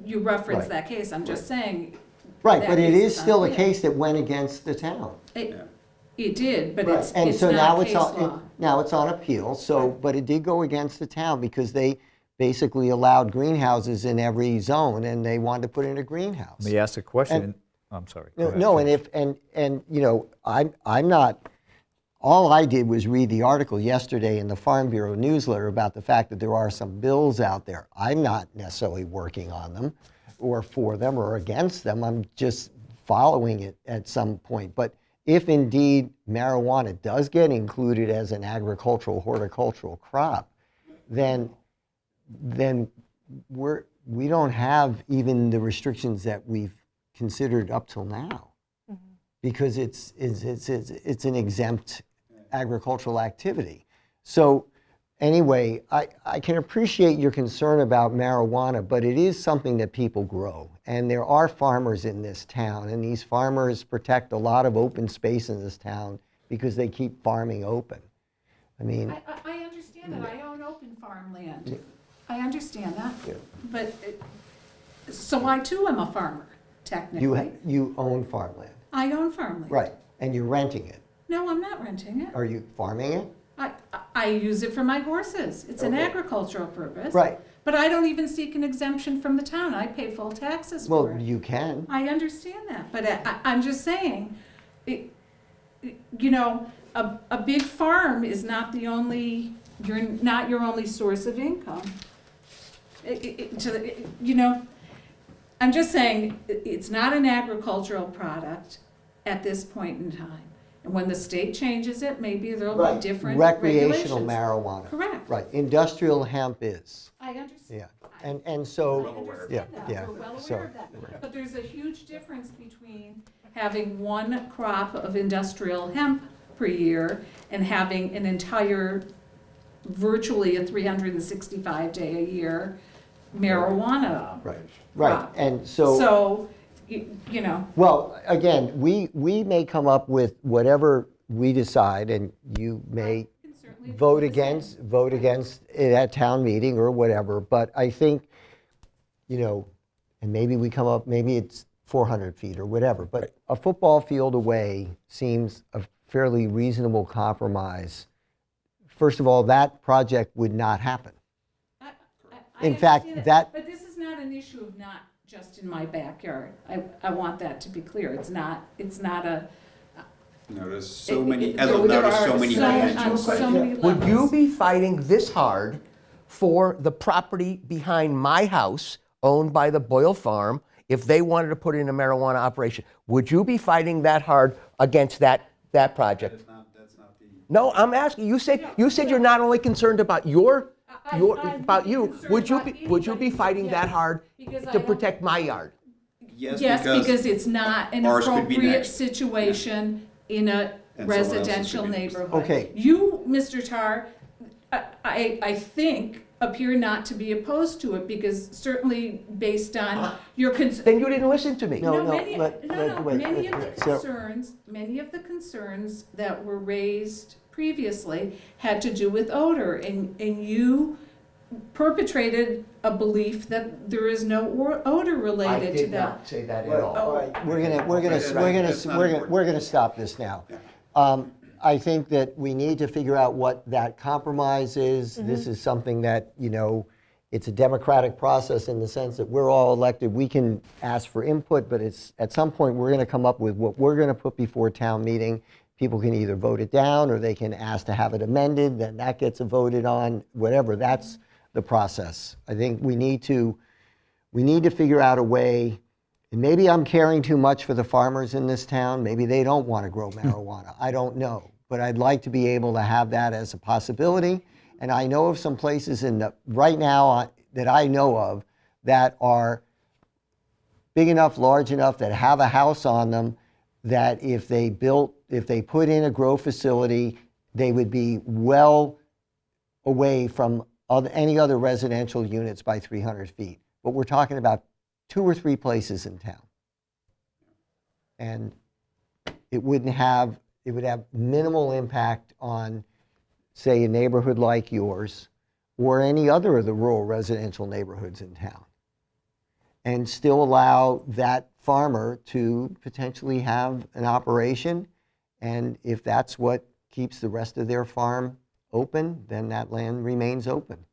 You referenced Right. that case, I'm just saying. Right, that but it case is still a on appeal. case that went against the town. It did, but Right, it's and so now not it's case on, law. now it's on appeal, so, but it did go against the town because they basically allowed greenhouses in every zone, and they wanted to put in a greenhouse. Let me ask a question. And- I'm sorry. Go No, ahead, no, and finish. if, and I'm not, all I did was read the article yesterday in the Farm Bureau newsletter about the fact that there are some bills out there. I'm not necessarily working on them or for them or against them. I'm just following it at some point. But if indeed marijuana does get included as an agricultural, horticultural crop, then we don't have even the restrictions that we've considered up till now, because it's an exempt agricultural activity. So anyway, I can appreciate your concern about marijuana, but it is something that people grow. And there are farmers in this town, and these farmers protect a lot of open space in this town because they keep farming open. I mean, I understand that, I own open farmland. I understand that, but, so I too am a farmer, technically. you own farmland, I own farmland. right, and you're renting it. No, I'm not renting it. Are you farming it? I use it for my horses. It's an Okay. agricultural purpose. Right. But I don't even seek an exemption from the town. I pay full taxes for Well, it. you can. I understand that, but I'm just saying, you know, a big farm is not the only, you're not your only source of income. You know, I'm just saying, it's not an agricultural product at this point in time. And when the state changes it, maybe there'll be different Recreational regulations. marijuana. Correct. Right, industrial hemp is, I understand. yeah. And so, I understand yeah, that. yeah. We're well So, aware of that. But there's a huge difference between having one crop of industrial hemp per year and having an entire, virtually a 365-day-a-year marijuana right, right, crop. and so. So, you know, Well, again, we may come up with whatever we decide, and you may can certainly vote do the same. vote against it at town meeting or whatever, but I think, you know, and maybe we come up, maybe it's 400 feet or whatever, but a football field away seems a fairly reasonable compromise. First of all, that project would not happen. I In fact, understand that- But this is not an issue of not just in my backyard. I want that to be clear. It's not a. No, there's so many, as there of now, there's are so many so- on dimensions. so many Would you levels. be fighting this hard for the property behind my house, owned by the Boyle Farm, if they wanted to put in a marijuana operation? Would you be fighting that hard against that project? That's not the. No, I'm asking. You said you're not only concerned about I'm about you. concerned Would you about be anybody, fighting that yes, hard because I to don't- protect my yard? Yes, Yes, because because it's not an ours could be appropriate next. situation in a And someone else's residential could be next. neighborhood. Okay. You, Mr. Tar, I think appear not to be opposed to it because certainly based on your concern. Then you didn't listen to me. No, Many wait, of so- many of the concerns that were raised previously had to do with odor, and you perpetrated a belief that there is no odor related to that. say that All right, we're gonna That's not important. we're gonna stop this now. I think that we need to figure out what that compromise is. This is something that, you know, it's a democratic process in the sense that we're all elected. We can ask for input, but it's, at some point, we're gonna come up with what we're gonna put before town meeting. People can either vote it down, or they can ask to have it amended, then that gets voted on, whatever. That's the process. I think we need to figure out a way, and maybe I'm caring too much for the farmers in this town. Maybe they don't want to grow marijuana. I don't know. But I'd like to be able to have that as a possibility. And I know of some places right now that I know of that are big enough, large enough, that have a house on them, that if they put in a grow facility, they would be well away from any other residential units by 300 feet. But we're talking about 2 or 3 places in town. And it would have minimal impact on, say, a neighborhood like yours or any other of the rural residential neighborhoods in town. And still allow that farmer to potentially have an operation. And if that's what keeps the rest of their farm open, then that land remains open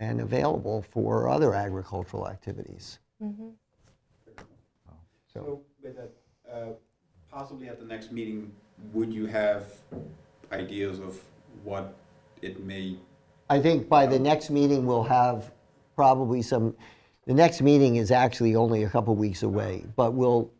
and available for other agricultural activities. So with a possibly at the next meeting, would you have ideas of what it may? I think by the next meeting, we'll have probably the next meeting is actually only a couple weeks away, but we'll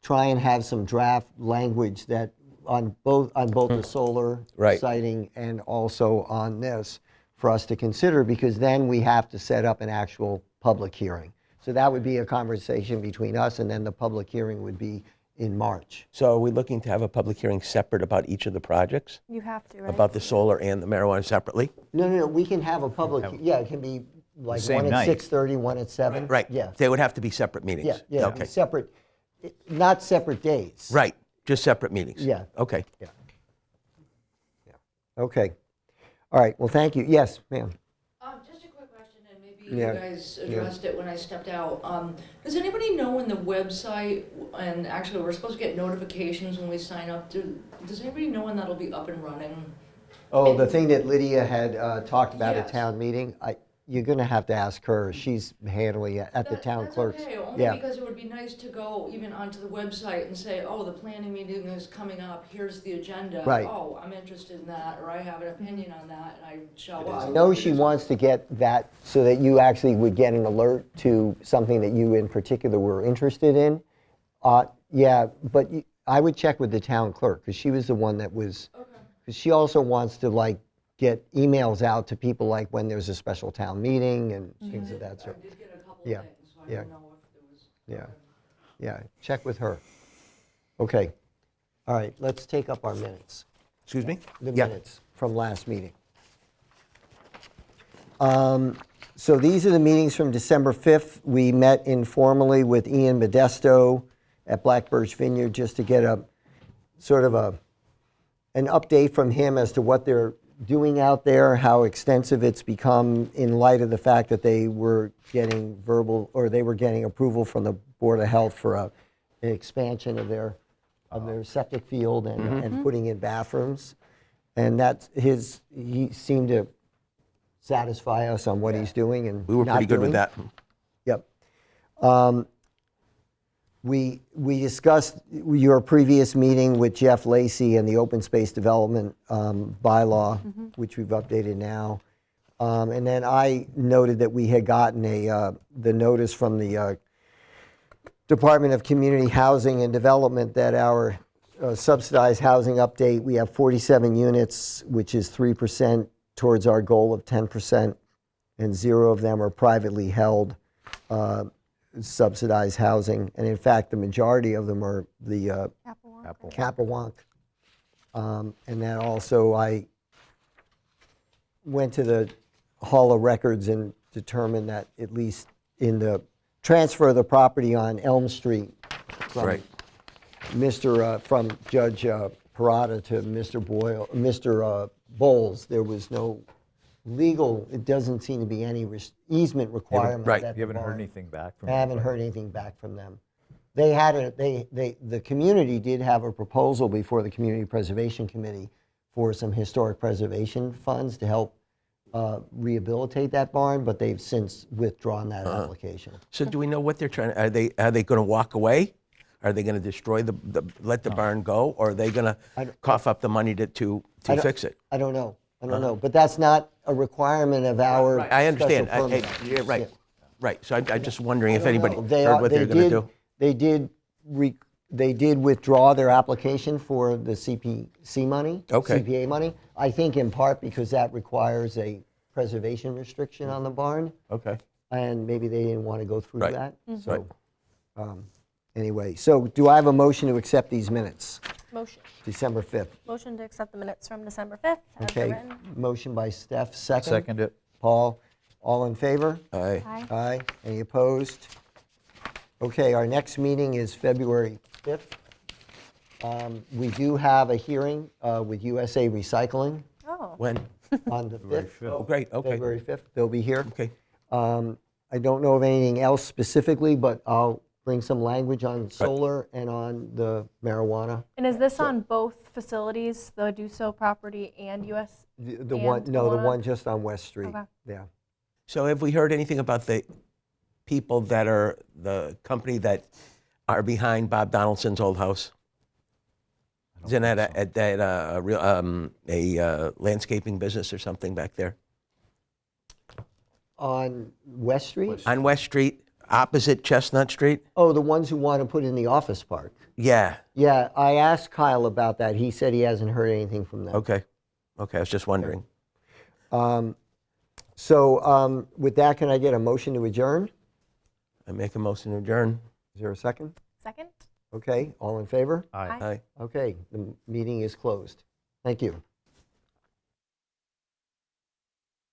try and have some draft language that on both the solar Right. siting and also on this for us to consider, because then we have to set up an actual public hearing. So that would be a conversation between us, and then the public hearing would be in March. So are we looking to have a public hearing separate about each of the projects? You have to, right? About the solar and the marijuana separately? No, we can have a public, yeah, it can be like same one at night. 6:30, one at 7. Right. Yeah, They would have to be separate meetings? yeah, Okay. separate, not separate days. Right, just separate meetings? Yeah. Okay. Okay. All right, well, thank you. Yes, ma'am. Just a quick question, and maybe Yeah, you guys addressed it when I stepped out. Does anybody know when the website, and actually we're supposed to get notifications when we sign up, does anybody know when that'll be up and running? Oh, the thing that Lydia had talked about at Yes. town meeting, you're going to have to ask her. She's handling it at the town clerk's. That's okay, only Yeah. because it would be nice to go even onto the website and say, oh, the planning meeting is coming up, here's the agenda. Right. Oh, I'm interested in that, or I have an opinion on that, and I show up. I know she wants to get that so that you actually would get an alert to something that you in particular were interested in. Yeah, but I would check with the town clerk, because she was the one that was, Okay. because she also wants to like get emails out to people like when there's a special town meeting and things of that I sort. did get a couple Yeah, of things, so I yeah. don't know if there was. Yeah, yeah, check with her. Okay, all right, let's take up our minutes. Excuse me? The Yeah. minutes from last meeting. So these are the meetings from December 5th. We met informally with Ian Modesto at Black Birch Vineyard just to get a sort of an update from him as to what they're doing out there, how extensive it's become in light of the fact that they were getting approval from the Board of Health for an expansion of their septic field and putting in bathrooms. And he seemed to satisfy us on what he's doing and We were not pretty good with doing. that. Yep. We discussed your previous meeting with Jeff Lacy and the open space development bylaw, which we've updated now. And then I noted that we had gotten the notice from the Department of Community Housing and Development that our subsidized housing update, we have 47 units, which is 3% towards our goal of 10%, and 0 of them are privately held subsidized housing. And in fact, the majority of them are the Capewalk. And then also I went to the Hall of Records and determined that at least in the transfer of the property on Elm Street from Right. from Judge Parada to Mr. Bowles, there was no legal, it doesn't seem to be any easement requirement. right. at You haven't the heard barn. anything back from I them? haven't heard anything back from them. They had the community did have a proposal before the Community Preservation Committee for some historic preservation funds to help rehabilitate that barn, but they've since withdrawn that application. So do we know what they're trying, are they going to walk away? Are they going to destroy let the barn go? Or are they going to cough up the money to fix it? I don't know. But that's not a requirement of our I understand. special permit. Yeah, right, Yeah. right. So I'm just wondering if I don't anybody know. heard what they're going to do. They did withdraw their application for the CPC money, Okay. CPA money. I think in part because that requires a preservation restriction on the barn, Okay. and maybe they didn't want to go through Right. that. Right. So, anyway, so do I have a motion to accept these minutes? Motion. December 5th. Motion to accept the minutes from December 5th as Okay, written. motion by Steph, second. Second it. Paul, all in favor? Aye. Aye. Aye. Any opposed? Okay, our next meeting is February 5th. We do have a hearing with USA Recycling Oh, When? on the 5th, Oh, great, okay. February 5th. They'll be here. Okay. I don't know of anything else specifically, but I'll bring some language on solar and on the marijuana. and is this on both facilities, the Duso property and US? The And one, no, the Tawana? one just on West Street. Okay. Yeah. So have we heard anything about the people that are, the company that are behind Bob Donaldson's old house? Isn't that a landscaping business or something back there? On West Street? On West Street, opposite Chestnut Street? Oh, the ones who want to put in the office park. Yeah, Yeah, I asked Kyle about that. He said he hasn't heard anything from them. okay. Okay, I was just wondering. So with that, can I get a motion to adjourn? I make a motion to adjourn. Is there a second? Second? Okay, all in favor? Aye. Aye. Okay, the meeting is closed. Thank you.